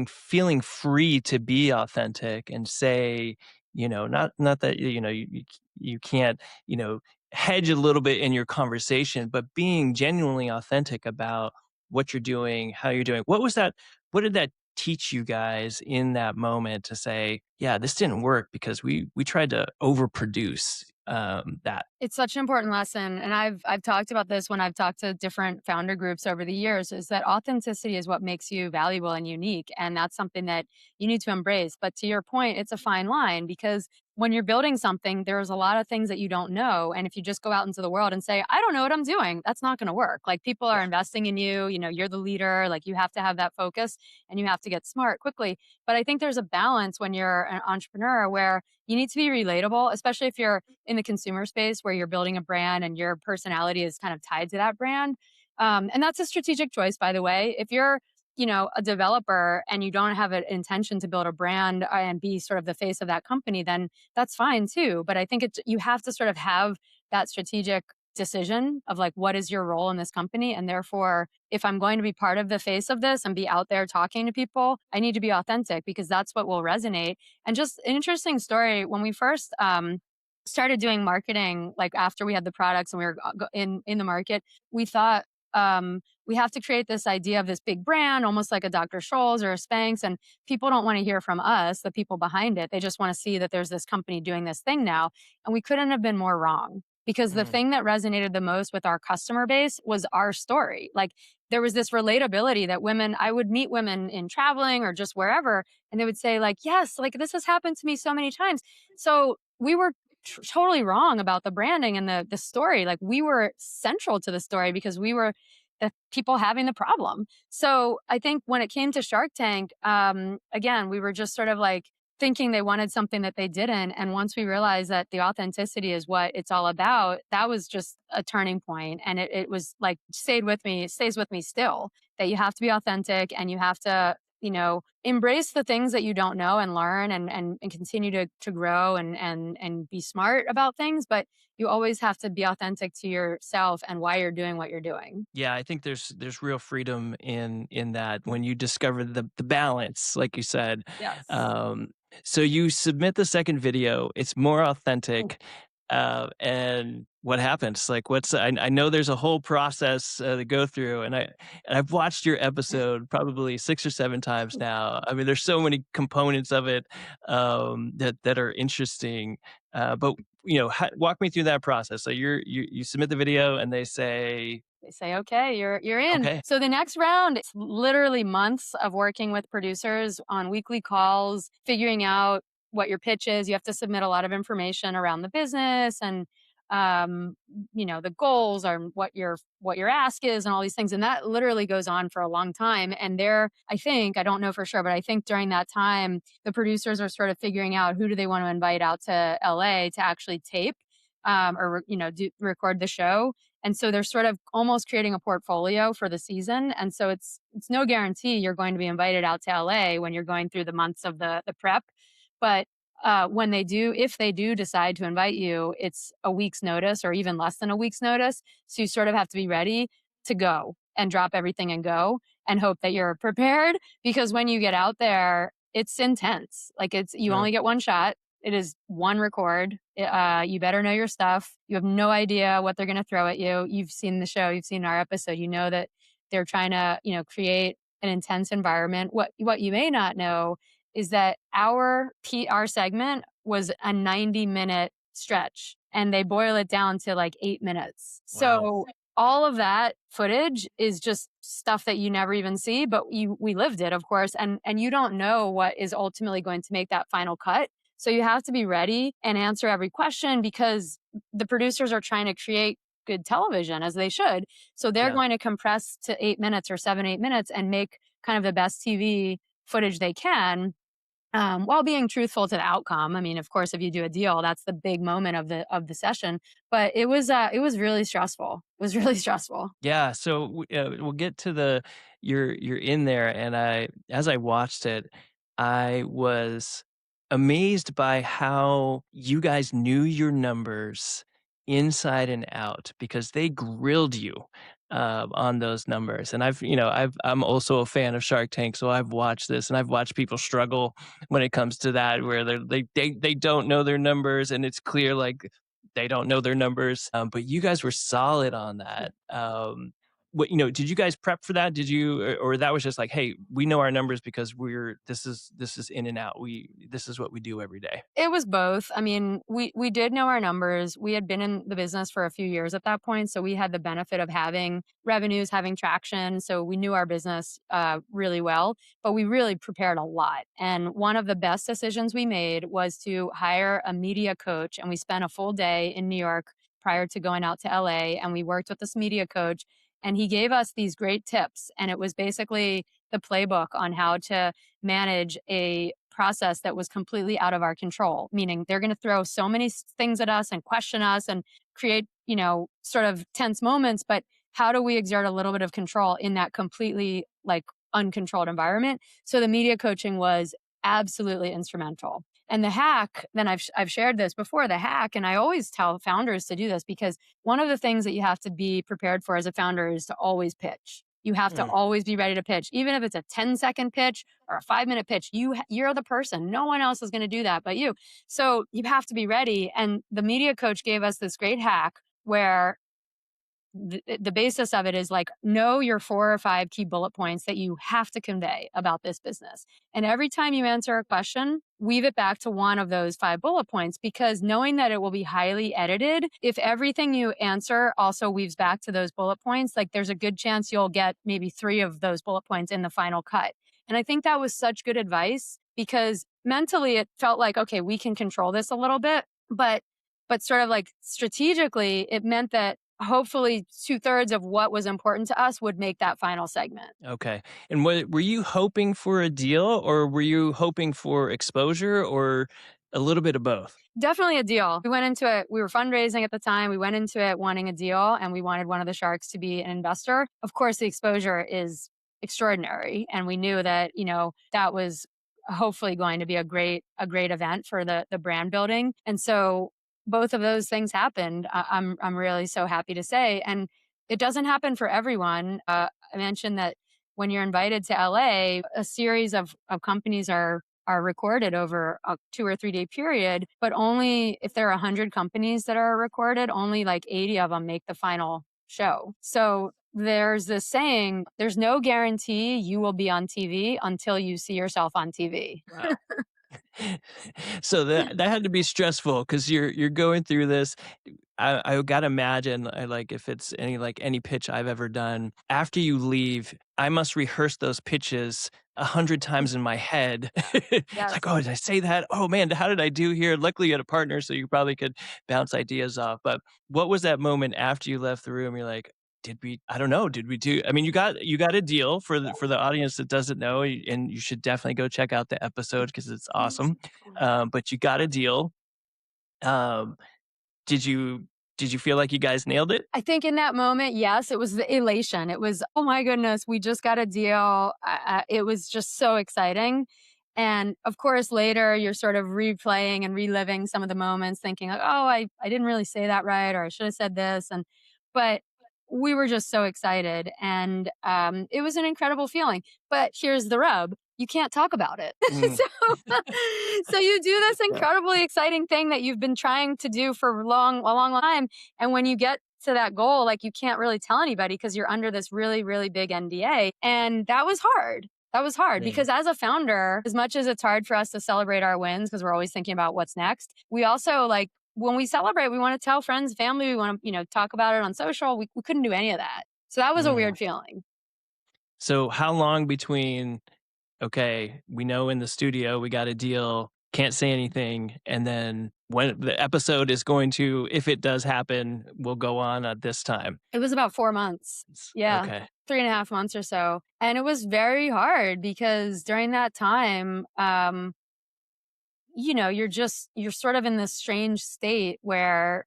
feeling free to be authentic and say, not that you can't, hedge a little bit in your conversation, but being genuinely authentic about what you're doing, how you're doing. What did that teach you guys in that moment to say, yeah, this didn't work because we tried to overproduce that?
It's such an important lesson, and I've talked about this when I've talked to different founder groups over the years, is that authenticity is what makes you valuable and unique, and that's something that you need to embrace. But to your point, it's a fine line, because when you're building something, there's a lot of things that you don't know. And if you just go out into the world and say, I don't know what I'm doing, that's not going to work. Like people are
Yeah.
investing in you, you're the leader, like you have to have that focus and you have to get smart quickly. But I think there's a balance when you're an entrepreneur where you need to be relatable, especially if you're in the consumer space where you're building a brand and your personality is kind of tied to that brand. And that's a strategic choice, by the way. If you're a developer and you don't have an intention to build a brand and be sort of the face of that company, then that's fine too. But I think you have to sort of have that strategic decision of like, what is your role in this company? And therefore, if I'm going to be part of the face of this and be out there talking to people, I need to be authentic because that's what will resonate. And just an interesting story when we first started doing marketing, like after we had the products and we were in the market, we thought, we have to create this idea of this big brand, almost like a Dr. Scholl's or a Spanx. And people don't want to hear from us, the people behind it. They just want to see that there's this company doing this thing now. And we couldn't have been more wrong because the
Mm.
thing that resonated the most with our customer base was our story. Like there was this relatability that I would meet women in traveling or just wherever, and they would say, like, yes, like this has happened to me so many times. So we were totally wrong about the branding and the story. Like we were central to the story because we were the people having the problem. So I think when it came to Shark Tank, again, we were just sort of like thinking they wanted something that they didn't. And once we realized that the authenticity is what it's all about, that was just a turning point. And it was like stayed with me, it stays with me still, that you have to be authentic and you have to, embrace the things that you don't know and learn and continue to grow and be smart about things. But you always have to be authentic to yourself and why you're doing what you're doing.
Yeah, I think there's real freedom in that when you discover the balance, like you said.
Yes.
Um, so you submit the second video, it's more authentic, and what happens? Like, I know there's a whole process to go through, and I've watched your episode probably 6 or 7 times now. I mean, there's so many components of it that are interesting. But walk me through that process. So you submit the video, and they say,
They say, "Okay, you're in."
okay.
So the next round, it's literally months of working with producers on weekly calls, figuring out what your pitch is. You have to submit a lot of information around the business and the goals are what your ask is and all these things. And that literally goes on for a long time. And I think, I don't know for sure, but I think during that time, the producers are sort of figuring out who do they want to invite out to LA to actually tape or record the show, and so they're sort of almost creating a portfolio for the season. And so it's no guarantee you're going to be invited out to LA when you're going through the months of the prep. But when if they do decide to invite you, it's a week's notice or even less than a week's notice. So you sort of have to be ready to go and drop everything and go and hope that you're prepared because when you get out there, it's intense. Like you
Sure.
only get one shot. It is one record. You better know your stuff. You have no idea what they're going to throw at you. You've seen the show. You've seen our episode. You know that they're trying to, create an intense environment. What you may not know is that our PR segment was a 90-minute stretch, and they boil it down to like 8 minutes.
Wow.
So all of that footage is just stuff that you never even see, but we lived it, of course, and you don't know what is ultimately going to make that final cut. So you have to be ready and answer every question because the producers are trying to create good television as they should. So they're
Yeah.
going to compress to 8 minutes or 7, 8 minutes and make kind of the best TV footage they can, while being truthful to the outcome. I mean, of course, if you do a deal, that's the big moment of the session. But it was really stressful. It was really stressful.
Yeah, so we'll get to you're in there, and as I watched it, I was amazed by how you guys knew your numbers inside and out because they grilled you on those numbers. And I'm also a fan of Shark Tank, so I've watched this and I've watched people struggle when it comes to that, where they don't know their numbers, and it's clear like they don't know their numbers, but you guys were solid on that. what, did you guys prep for that? Did you, or that was just like, hey, we know our numbers because this is in and out. This is what we do every day.
It was both. I mean, we did know our numbers. We had been in the business for a few years at that point, so we had the benefit of having revenues, having traction. So we knew our business really well, but we really prepared a lot. And one of the best decisions we made was to hire a media coach, and we spent a full day in New York prior to going out to LA, and we worked with this media coach, and he gave us these great tips, and it was basically the playbook on how to manage a process that was completely out of our control, meaning they're going to throw so many things at us and question us and create, sort of tense moments. But how do we exert a little bit of control in that completely like uncontrolled environment? So the media coaching was absolutely instrumental. And the hack, then I've shared this before, the hack, and I always tell founders to do this because one of the things that you have to be prepared for as a founder is to always pitch. You have to
Mm,
always be ready to pitch, even if it's a 10-second pitch or a 5-minute pitch. You're the person. No one else is going to do that but you. So you have to be ready. And the media coach gave us this great hack where the basis of it is like know your 4 or 5 key bullet points that you have to convey about this business. And every time you answer a question, weave it back to one of those 5 bullet points, because knowing that it will be highly edited, if everything you answer also weaves back to those bullet points, like there's a good chance you'll get maybe 3 of those bullet points in the final cut. And I think that was such good advice because mentally it felt like, okay, we can control this a little bit, but sort of like strategically, it meant that hopefully 2/3 of what was important to us would make that final segment.
okay. And were you hoping for a deal, or were you hoping for exposure, or a little bit of both?
Definitely a deal. We went into it, we were fundraising at the time. We went into it wanting a deal and we wanted one of the sharks to be an investor. Of course, the exposure is extraordinary. And we knew that, that was hopefully going to be a great event for the brand building. And so both of those things happened. I'm really so happy to say. And it doesn't happen for everyone. I mentioned that when you're invited to LA, a series of companies are recorded over a 2 or 3 day period, but only if there are 100 companies that are recorded, only like 80 of them make the final show. So there's this saying, there's no guarantee you will be on TV until you see yourself on TV.
Wow. So that had to be stressful because you're going through this. I gotta imagine, like, if it's any pitch I've ever done, after you leave, I must rehearse those pitches 100 times in my head. It's like,
Yes.
"Oh, did I say that? Oh, man, how did I do here?" Luckily, you had a partner, so you probably could bounce ideas off, but what was that moment after you left the room? You're like, "Did we I don't know, did we do" I mean, you got a deal for the audience that doesn't know, and you should definitely go check out the episode because it's awesome, but you got a deal. Um did you feel like you guys nailed it?
I think in that moment, yes, it was the elation. It was, oh my goodness, we just got a deal. It was just so exciting. And of course, later you're sort of replaying and reliving some of the moments, thinking like, oh, I didn't really say that right, or I should have said this. But we were just so excited. And it was an incredible feeling. But here's the rub. You can't talk about it.
Mm,
So you do this incredibly exciting thing that you've been trying to do for a long time. And when you get to that goal, like you can't really tell anybody because you're under this really, really big NDA. And that was hard. That was hard
yeah.
because as a founder, as much as it's hard for us to celebrate our wins because we're always thinking about what's next, we also like when we celebrate, we want to tell friends, family, we want to, talk about it on social. We couldn't do any of that. So that was a
Mm.
weird feeling.
So how long between, "Okay, we know in the studio we got a deal, can't say anything," and then when the episode is going to, if it does happen, will go on at this time?
It was about 4 months. Yeah,
Okay.
3.5 months or so. And it was very hard because during that time, you're sort of in this strange state where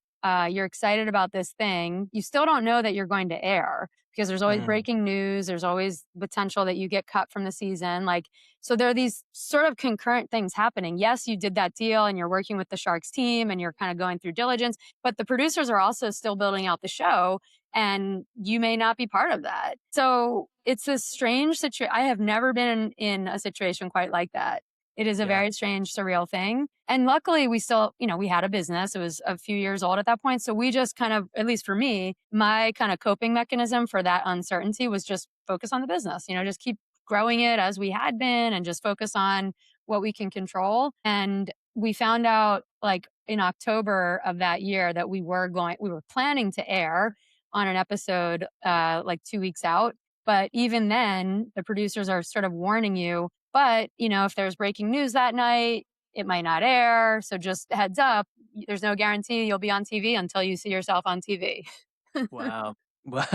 you're excited about this thing. You still don't know that you're going to air because there's always
Mm,
breaking news. There's always potential that you get cut from the season. Like, so there are these sort of concurrent things happening. Yes, you did that deal and you're working with the Sharks team and you're kind of going through diligence, but the producers are also still building out the show and you may not be part of that. So it's this strange situation. I have never been in a situation quite like that. It is a
Yeah.
very strange, surreal thing. And luckily, we still, we had a business. It was a few years old at that point. So we just kind of, at least for me, my kind of coping mechanism for that uncertainty was just focus on the business, just keep growing it as we had been and just focus on what we can control. And we found out like in October of that year that we were planning to air on an episode like 2 weeks out. But even then, the producers are sort of warning you. But, if there's breaking news that night, it might not air. So just heads up, there's no guarantee you'll be on TV until you see yourself on TV.
Wow. Wow.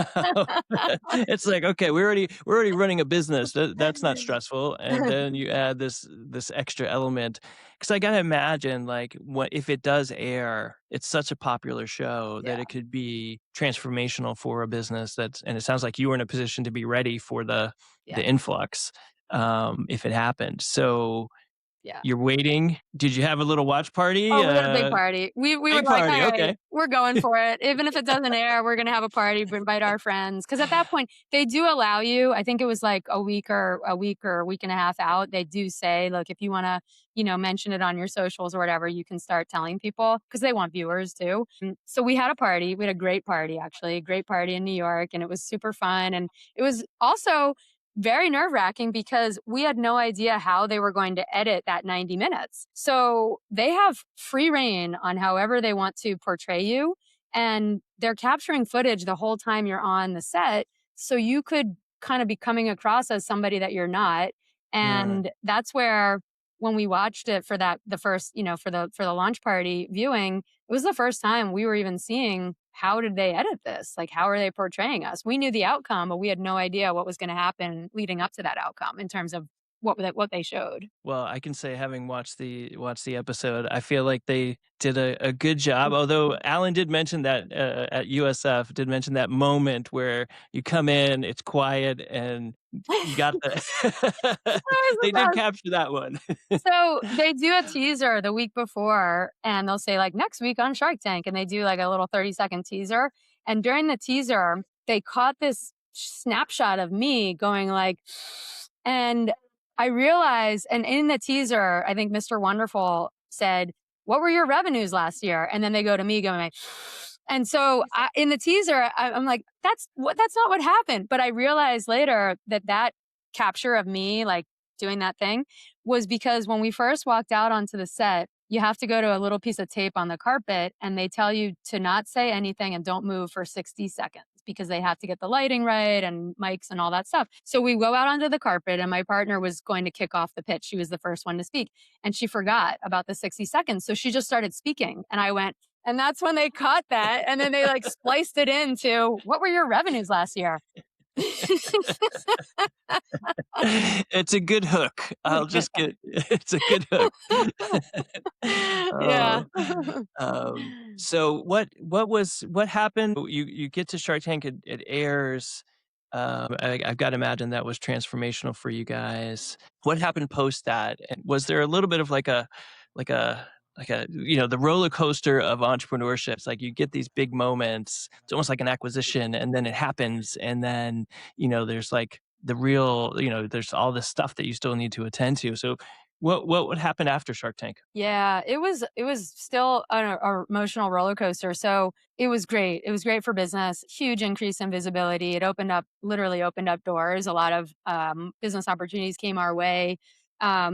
It's like, okay, we're already running a business. That's not stressful. And then you add this extra element. Because I gotta imagine, like, what if it does air, it's such a popular show that
Yeah.
it could be transformational for a business and it sounds like you were in a position to be ready for
Yeah.
the influx, if it happened. So
Yeah.
you're waiting. Did you have a little watch party?
Oh, we had a big party. We were
Big
like, "All
party,
right,
okay.
we're going for it. Even if it doesn't air, we're gonna have a party, invite our friends." Because at that point, they do allow you, I think it was like a week and a half out, they do say, "Look, if you wanna, mention it on your socials or whatever, you can start telling people because they want viewers too." So we had a party. We had a great party, actually, a great party in New York, and it was super fun, and it was also very nerve wracking because we had no idea how they were going to edit that 90 minutes. So they have free reign on however they want to portray you. And they're capturing footage the whole time you're on the set. So you could kind of be coming across as somebody that you're not.
Mm.
And that's where when we watched it for the first, for the launch party viewing, it was the first time we were even seeing how did they edit this? Like, how are they portraying us? We knew the outcome, but we had no idea what was going to happen leading up to that outcome in terms of what they showed.
Well, I can say having watched the episode, I feel like they did a good job, although Alan did mention that, at USF, did mention that moment where you come in, it's quiet, and you got the
That was the
they did
best.
capture that one.
So they do a teaser the week before and they'll say like next week on Shark Tank and they do like a little 30-second teaser. And during the teaser, they caught this snapshot of me going like, and I realized, and in the teaser, I think Mr. Wonderful said, "What were your revenues last year?" And then they go to me going like, and so in the teaser, I'm like, that's not what happened. But I realized later that capture of me like doing that thing was because when we first walked out onto the set, you have to go to a little piece of tape on the carpet and they tell you to not say anything and don't move for 60 seconds because they have to get the lighting right and mics and all that stuff. So we go out onto the carpet and my partner was going to kick off the pitch. She was the first one to speak and she forgot about the 60 seconds. So she just started speaking and I went, and that's when they caught that. And then they like spliced it into what were your revenues last year?
It's a good hook. I'll just get it's a good hook.
Yeah.
Oh, so what happened? You get to Shark Tank, it airs. I've got to imagine that was transformational for you guys. What happened post that? And was there a little bit of like a the roller coaster of entrepreneurship? It's like you get these big moments. It's almost like an acquisition, and then it happens, and then there's like the real, there's all this stuff that you still need to attend to. So what would happen after Shark Tank?
Yeah, it was still an emotional roller coaster. So it was great. It was great for business. Huge increase in visibility. It literally opened up doors. A lot of business opportunities came our way.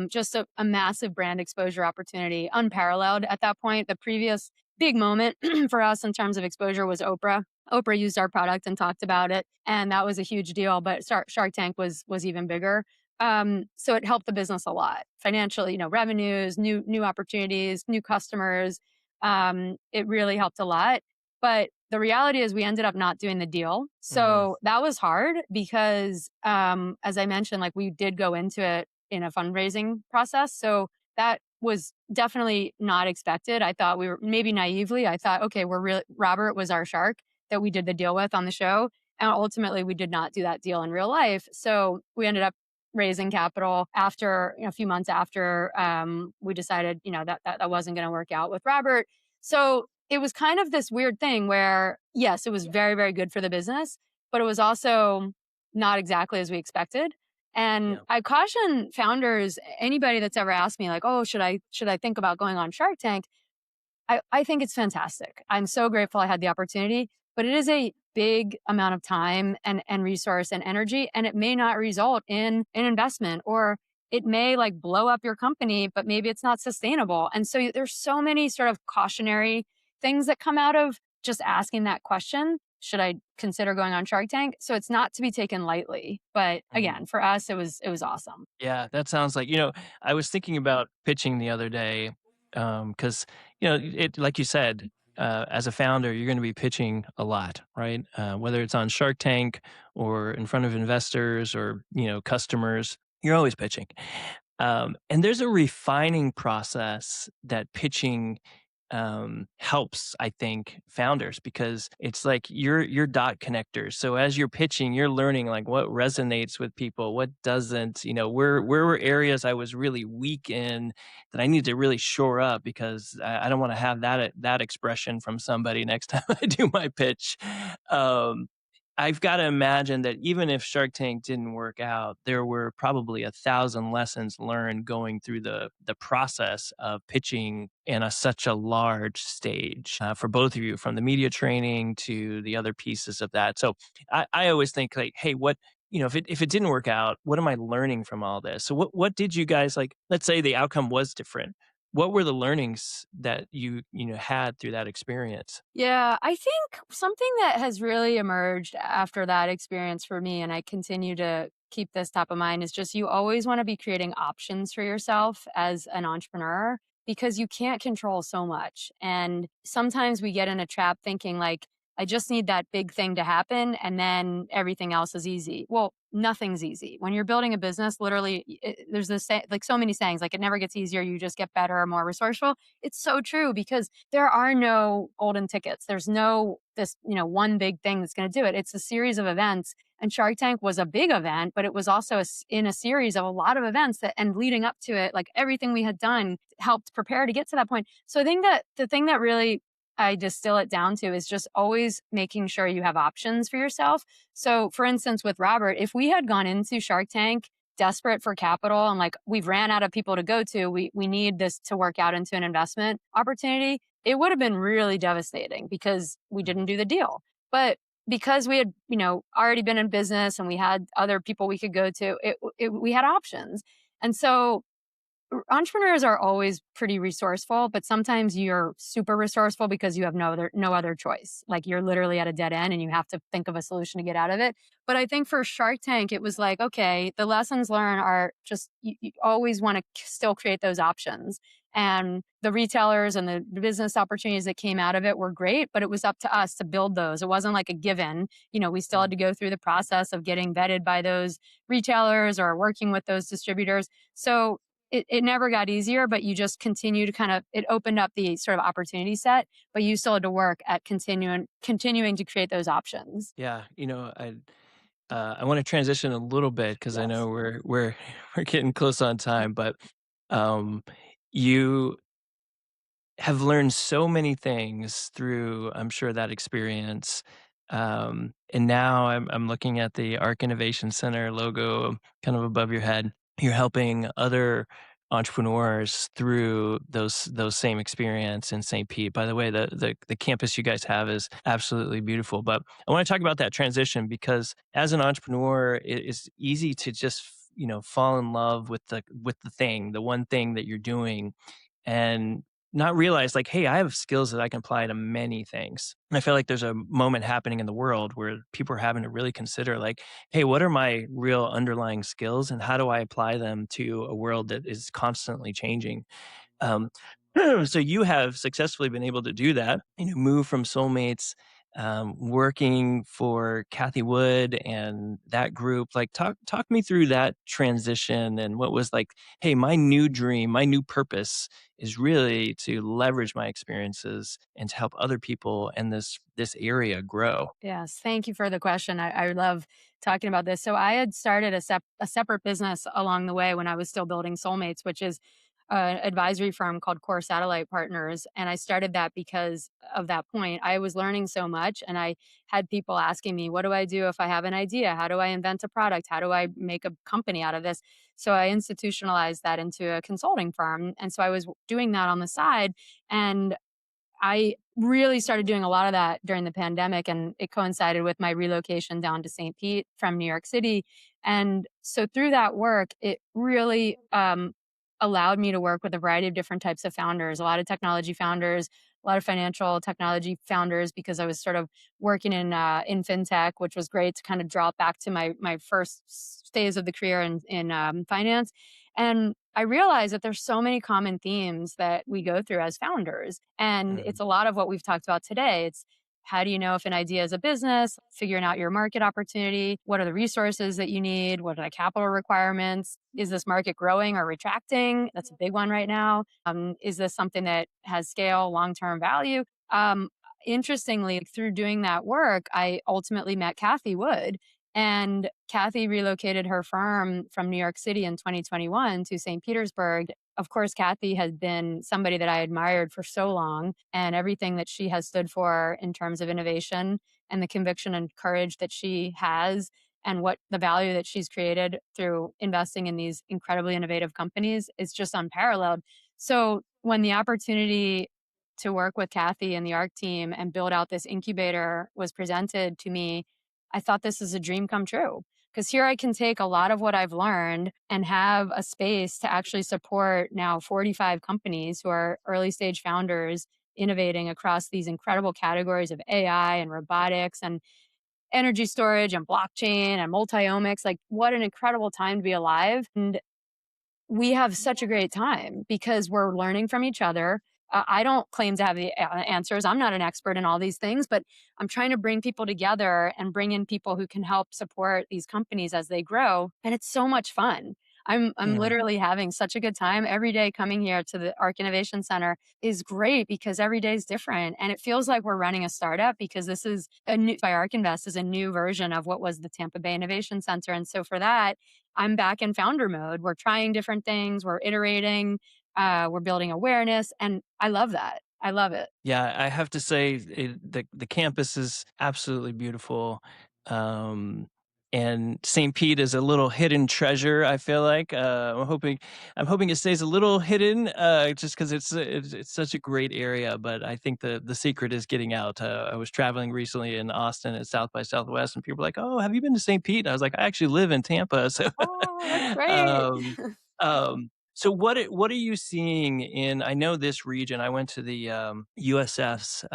Just a massive brand exposure opportunity, unparalleled at that point. The previous big moment for us in terms of exposure was Oprah. Oprah used our product and talked about it, and that was a huge deal. But Shark Tank was even bigger. So it helped the business a lot financially, revenues, new opportunities, new customers. It really helped a lot. But the reality is we ended up not doing the deal.
Mm,
So that was hard because, as I mentioned, like we did go into it in a fundraising process. So that was definitely not expected. I thought we were maybe naively, I thought, okay, Robert was our shark that we did the deal with on the show. And ultimately we did not do that deal in real life. So we ended up raising capital after a few months after we decided that wasn't going to work out with Robert. So it was kind of this weird thing where yes, it was very very good for the business, but it was also not exactly as we expected. And
Yeah.
I caution founders, anybody that's ever asked me like, "Oh, should I think about going on Shark Tank?" I think it's fantastic. I'm so grateful I had the opportunity, but it is a big amount of time and resource and energy, and it may not result in an investment, or it may like blow up your company, but maybe it's not sustainable. And so there's so many sort of cautionary things that come out of just asking that question. Should I consider going on Shark Tank? So it's not to be taken lightly. But
Mhm.
again, for us, it was awesome.
Yeah, that sounds like I was thinking about pitching the other day, because it like you said, as a founder, you're gonna be pitching a lot, right? Whether it's on Shark Tank or in front of investors or, customers, you're always pitching. And there's a refining process that pitching helps, I think, founders because it's like you're dot connectors. So as you're pitching, you're learning like what resonates with people, what doesn't. Where were areas I was really weak in that I need to really shore up because I don't want to have that expression from somebody next time I do my pitch. Um, I've got to imagine that even if Shark Tank didn't work out, there were probably 1,000 lessons learned going through the process of pitching in such a large stage for both of you, from the media training to the other pieces of that. So I always think like, hey, if it didn't work out, what am I learning from all this? So what did you guys like? Let's say the outcome was different. What were the learnings that you had through that experience?
Yeah, I think something that has really emerged after that experience for me, and I continue to keep this top of mind, is just you always want to be creating options for yourself as an entrepreneur because you can't control so much. And sometimes we get in a trap thinking, like, I just need that big thing to happen and then everything else is easy. Well, nothing's easy. When you're building a business, literally, there's like so many sayings, like, it never gets easier. You just get better, more resourceful. It's so true because there are no golden tickets. There's no this, one big thing that's going to do it. It's a series of events. And Shark Tank was a big event, but it was also in a series of a lot of events that, and leading up to it, like everything we had done helped prepare to get to that point. So I think that the thing that really I distill it down to is just always making sure you have options for yourself. So, for instance, with Robert, if we had gone into Shark Tank desperate for capital and like we've ran out of people to go to, we need this to work out into an investment opportunity, it would have been really devastating because we didn't do the deal. But because we had, already been in business and we had other people we could go to, we had options. And so entrepreneurs are always pretty resourceful, but sometimes you're super resourceful because you have no other choice. Like you're literally at a dead end and you have to think of a solution to get out of it. But I think for Shark Tank, it was like, okay, the lessons learned are just you always want to still create those options. And the retailers and the business opportunities that came out of it were great, but it was up to us to build those. It wasn't like a given. We still had to go through the process of getting vetted by those retailers or working with those distributors. So it never got easier, but you just continue to it opened up the sort of opportunity set, but you still had to work at continuing to create those options.
Yeah, I want to transition a little bit because I
Yes.
know we're we're getting close on time, but um, you have learned so many things through, I'm sure, that experience. And now I'm looking at the Arc Innovation Center logo kind of above your head. You're helping other entrepreneurs through those same experience in St. Pete. By the way, the campus you guys have is absolutely beautiful. But I want to talk about that transition because as an entrepreneur, it is easy to just fall in love with the one thing that you're doing and not realize like, hey, I have skills that I can apply to many things. And I feel like there's a moment happening in the world where people are having to really consider like, hey, what are my real underlying skills and how do I apply them to a world that is constantly changing? Um, so you have successfully been able to do that, move from Soulmates, working for Kathy Wood and that group. Like, talk me through that transition and what was like, hey, my new dream, my new purpose is really to leverage my experiences and to help other people in this area grow.
Yes, thank you for the question. I love talking about this. So I had started a separate business along the way when I was still building Soulmates, which is advisory firm called Core Satellite Partners, and I started that because of that point. I was learning so much, and I had people asking me, "What do I do if I have an idea? How do I invent a product? How do I make a company out of this?" So I institutionalized that into a consulting firm, and so I was doing that on the side, and I really started doing a lot of that during the pandemic, and it coincided with my relocation down to St. Pete from New York City. And so through that work, it really allowed me to work with a variety of different types of founders, a lot of technology founders, a lot of financial technology founders, because I was sort of working in fintech, which was great to kind of draw back to my first phase of the career in finance. And I realized that there's so many common themes that we go through as founders. And
Mm,
it's a lot of what we've talked about today. It's how do you know if an idea is a business? Figuring out your market opportunity. What are the resources that you need? What are the capital requirements? Is this market growing or retracting? That's a big one right now. Is this something that has scale, long term value? Interestingly, through doing that work, I ultimately met Kathy Wood, and Kathy relocated her firm from New York City in 2021 to St. Petersburg. Of course, Kathy has been somebody that I admired for so long, and everything that she has stood for in terms of innovation and the conviction and courage that she has, and what the value that she's created through investing in these incredibly innovative companies is just unparalleled. So, when the opportunity to work with Kathy and the ARC team and build out this incubator was presented to me, I thought this is a dream come true. Because here I can take a lot of what I've learned and have a space to actually support now 45 companies who are early stage founders innovating across these incredible categories of AI and robotics and energy storage and blockchain and multiomics. Like, what an incredible time to be alive. And we have such a great time because we're learning from each other. I don't claim to have the answers. I'm not an expert in all these things, but I'm trying to bring people together and bring in people who can help support these companies as they grow. And it's so much fun. I'm
yeah.
literally having such a good time every day. Coming here to the Arc Innovation Center is great because every day is different, and it feels like we're running a startup because this is a new by Arc Invest is a new version of what was the Tampa Bay Innovation Center. And so for that, I'm back in founder mode. We're trying different things, we're iterating, we're building awareness, and I love that. I love it.
Yeah, I have to say the campus is absolutely beautiful, um, and St. Pete is a little hidden treasure. I feel like I'm hoping it stays a little hidden, just because it's such a great area. But I think the secret is getting out. I was traveling recently in Austin at South by Southwest, and people were like, "Oh, have you been to St. Pete?" And I was like, "I actually live in Tampa." So,
Oh, that's great.
um, so what are you seeing in I know this region, I went to the, USF's,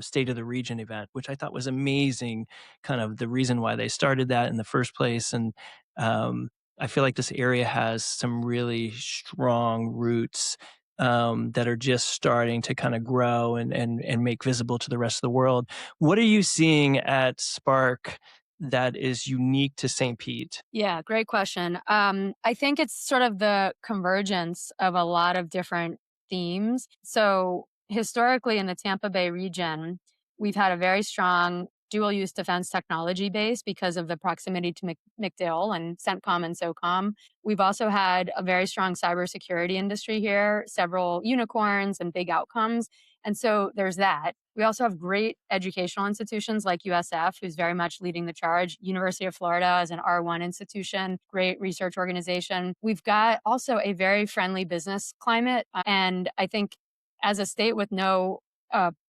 State of the Region event, which I thought was amazing, kind of the reason why they started that in the first place, and, I feel like this area has some really strong roots, that are just starting to kinda grow and make visible to the rest of the world. What are you seeing at Spark that is unique to St. Pete?
Yeah, great question. I think it's sort of the convergence of a lot of different themes. So, historically, in the Tampa Bay region, we've had a very strong dual use defense technology base because of the proximity to MacDill and CENTCOM and SOCOM. We've also had a very strong cybersecurity industry here, several unicorns and big outcomes. And so there's that. We also have great educational institutions like USF, who's very much leading the charge. University of Florida is an R1 institution, great research organization. We've got also a very friendly business climate. And I think as a state with no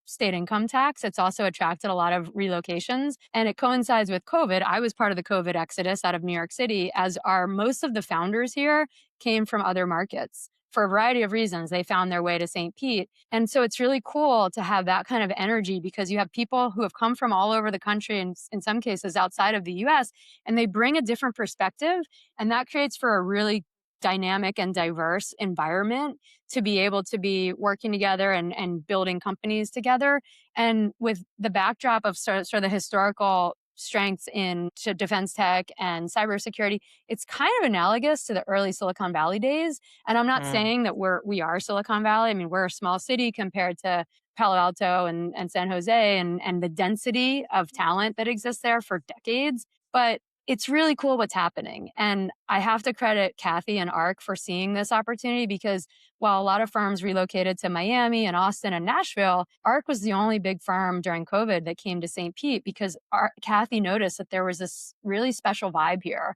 state income tax, it's also attracted a lot of relocations. And it coincides with COVID. I was part of the COVID exodus out of New York City, as are most of the founders here came from other markets. For a variety of reasons, they found their way to St. Pete. And so it's really cool to have that kind of energy because you have people who have come from all over the country and in some cases outside of the US, and they bring a different perspective. And that creates for a really dynamic and diverse environment to be able to be working together and building companies together. And with the backdrop of sort of the historical strengths in defense tech and cybersecurity, it's kind of analogous to the early Silicon Valley days. And I'm not
Mm.
saying that we are Silicon Valley. I mean, we're a small city compared to Palo Alto and San Jose and the density of talent that exists there for decades. But it's really cool what's happening. And I have to credit Kathy and ARC for seeing this opportunity because while a lot of firms relocated to Miami and Austin and Nashville, ARC was the only big firm during COVID that came to St. Pete because Kathy noticed that there was this really special vibe here.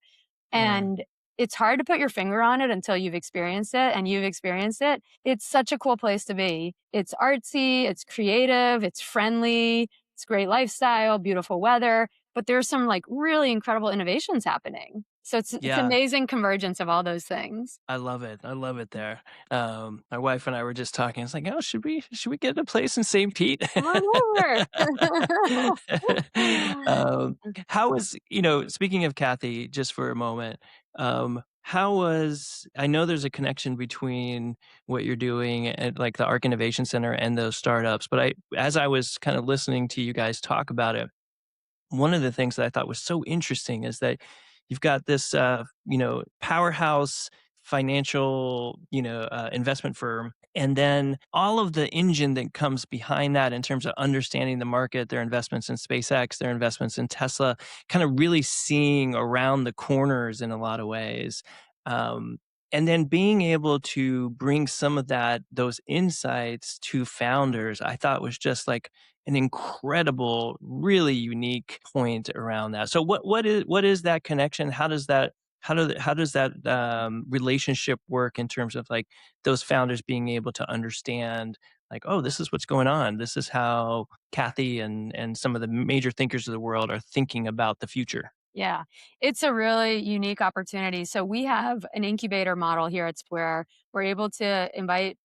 Mm.
And it's hard to put your finger on it until you've experienced it, and you've experienced it. It's such a cool place to be. It's artsy, it's creative, it's friendly, it's great lifestyle, beautiful weather, but there's some like really incredible innovations happening. So it's
Yeah,
amazing convergence of all those things.
I love it. I love it there. My wife and I were just talking. It's like, oh, should we get a place in St. Pete?
Come on over.
um, how was speaking of Kathy, just for a moment, how was I know there's a connection between what you're doing at like the Arc Innovation Center and those startups, but as I was kind of listening to you guys talk about it, one of the things that I thought was so interesting is that you've got this, powerhouse financial, investment firm, and then all of the engine that comes behind that in terms of understanding the market, their investments in SpaceX, their investments in Tesla, kind of really seeing around the corners in a lot of ways. Um, and then being able to bring some of those insights to founders, I thought was just like an incredible, really unique point around that. So what is that connection? How does that relationship work in terms of like those founders being able to understand like, oh, this is what's going on. This is how Kathy and some of the major thinkers of the world are thinking about the future.
Yeah, it's a really unique opportunity. So we have an incubator model here at Square. We're able to invite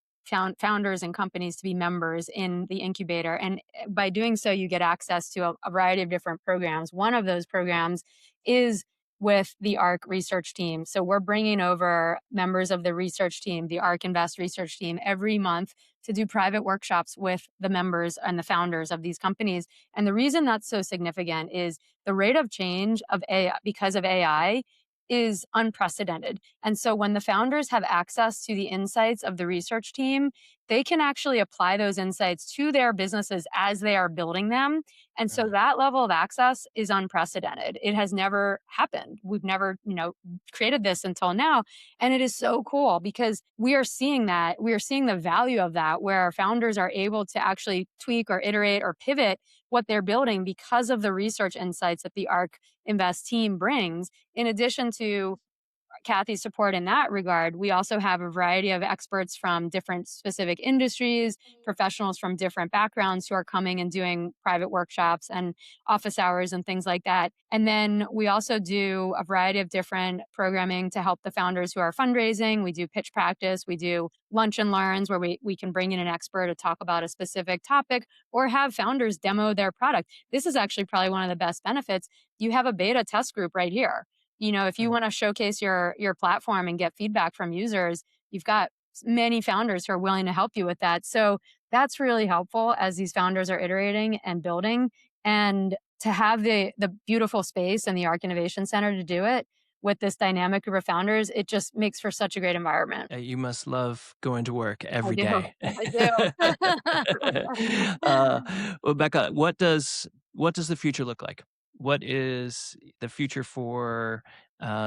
founders and companies to be members in the incubator. And by doing so, you get access to a variety of different programs. One of those programs is with the ARC research team. So we're bringing over members of the research team, the ARC Invest research team, every month to do private workshops with the members and the founders of these companies. And the reason that's so significant is the rate of change of AI because of AI is unprecedented. And so when the founders have access to the insights of the research team, they can actually apply those insights to their businesses as they are building them. And so
Mm.
that level of access is unprecedented. It has never happened. We've never, created this until now. And it is so cool because we are seeing that. We are seeing the value of that where our founders are able to actually tweak or iterate or pivot what they're building because of the research insights that the ARC Invest team brings, in addition to Kathy's support in that regard. We also have a variety of experts from different specific industries, professionals from different backgrounds who are coming and doing private workshops and office hours and things like that. And then we also do a variety of different programming to help the founders who are fundraising. We do pitch practice, we do lunch and learns where we can bring in an expert to talk about a specific topic or have founders demo their product. This is actually probably one of the best benefits. You have a beta test group right here. If you
Mm.
want to showcase your platform and get feedback from users, you've got many founders who are willing to help you with that. So that's really helpful as these founders are iterating and building. And to have the beautiful space and the Arc Innovation Center to do it with this dynamic group of founders, it just makes for such a great environment.
You must love going to work
I
every
do.
day.
I do.
uh, well, Becca, what does the future look like? What is the future for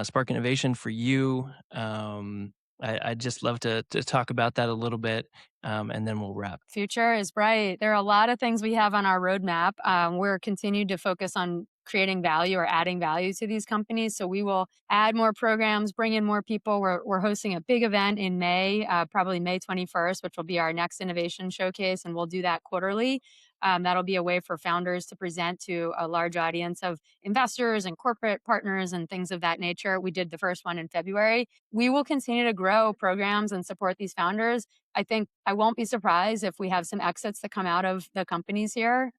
Spark Innovation for you? I'd just love to talk about that a little bit, and then we'll wrap.
Future is bright. There are a lot of things we have on our roadmap. We're continued to focus on creating value or adding value to these companies. So we will add more programs, bring in more people. We're hosting a big event in May, probably May 21st, which will be our next innovation showcase. And we'll do that quarterly. That'll be a way for founders to present to a large audience of investors and corporate partners and things of that nature. We did the first one in February. We will continue to grow programs and support these founders. I think I won't be surprised if we have some exits that come out of the companies here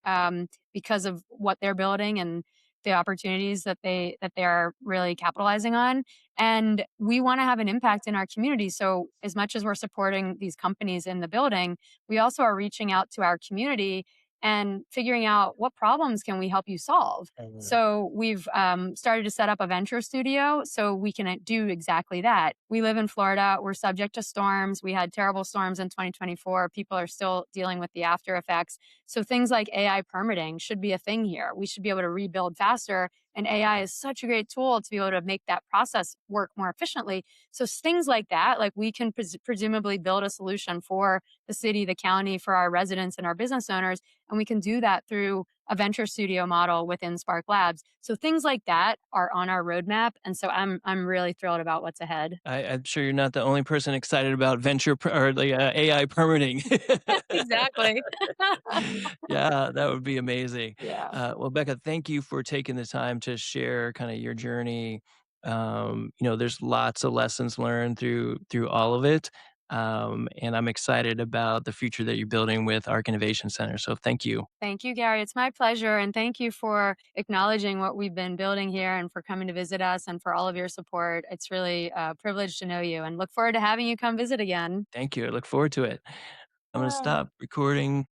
because of what they're building and the opportunities that they're really capitalizing on. And we want to have an impact in our community. So as much as we're supporting these companies in the building, we also are reaching out to our community and figuring out what problems can we help you solve. So we've started to set up a venture studio so we can do exactly that. We live in Florida. We're subject to storms. We had terrible storms in 2024. People are still dealing with the after effects. So things like AI permitting should be a thing here. We should be able to rebuild faster And AI is such a great tool to be able to make that process work more efficiently. So things like that, like we can presumably build a solution for the city, the county, for our residents and our business owners. And we can do that through a venture studio model within Spark Labs. So things like that are on our roadmap. And so I'm really thrilled about what's ahead.
I'm sure you're not the only person excited about or the AI permitting.
Exactly.
Yeah, that would be amazing.
Yeah.
Well, Becca, thank you for taking the time to share kind of your journey. There's lots of lessons learned through all of it, and I'm excited about the future that you're building with Arc Innovation Center. So, thank you.
Thank you, Gary. It's my pleasure. And thank you for acknowledging what we've been building here and for coming to visit us and for all of your support. It's really a privilege to know you and look forward to having you come visit again.
Thank you. I look forward to it. I'm going to
Ah.
stop recording.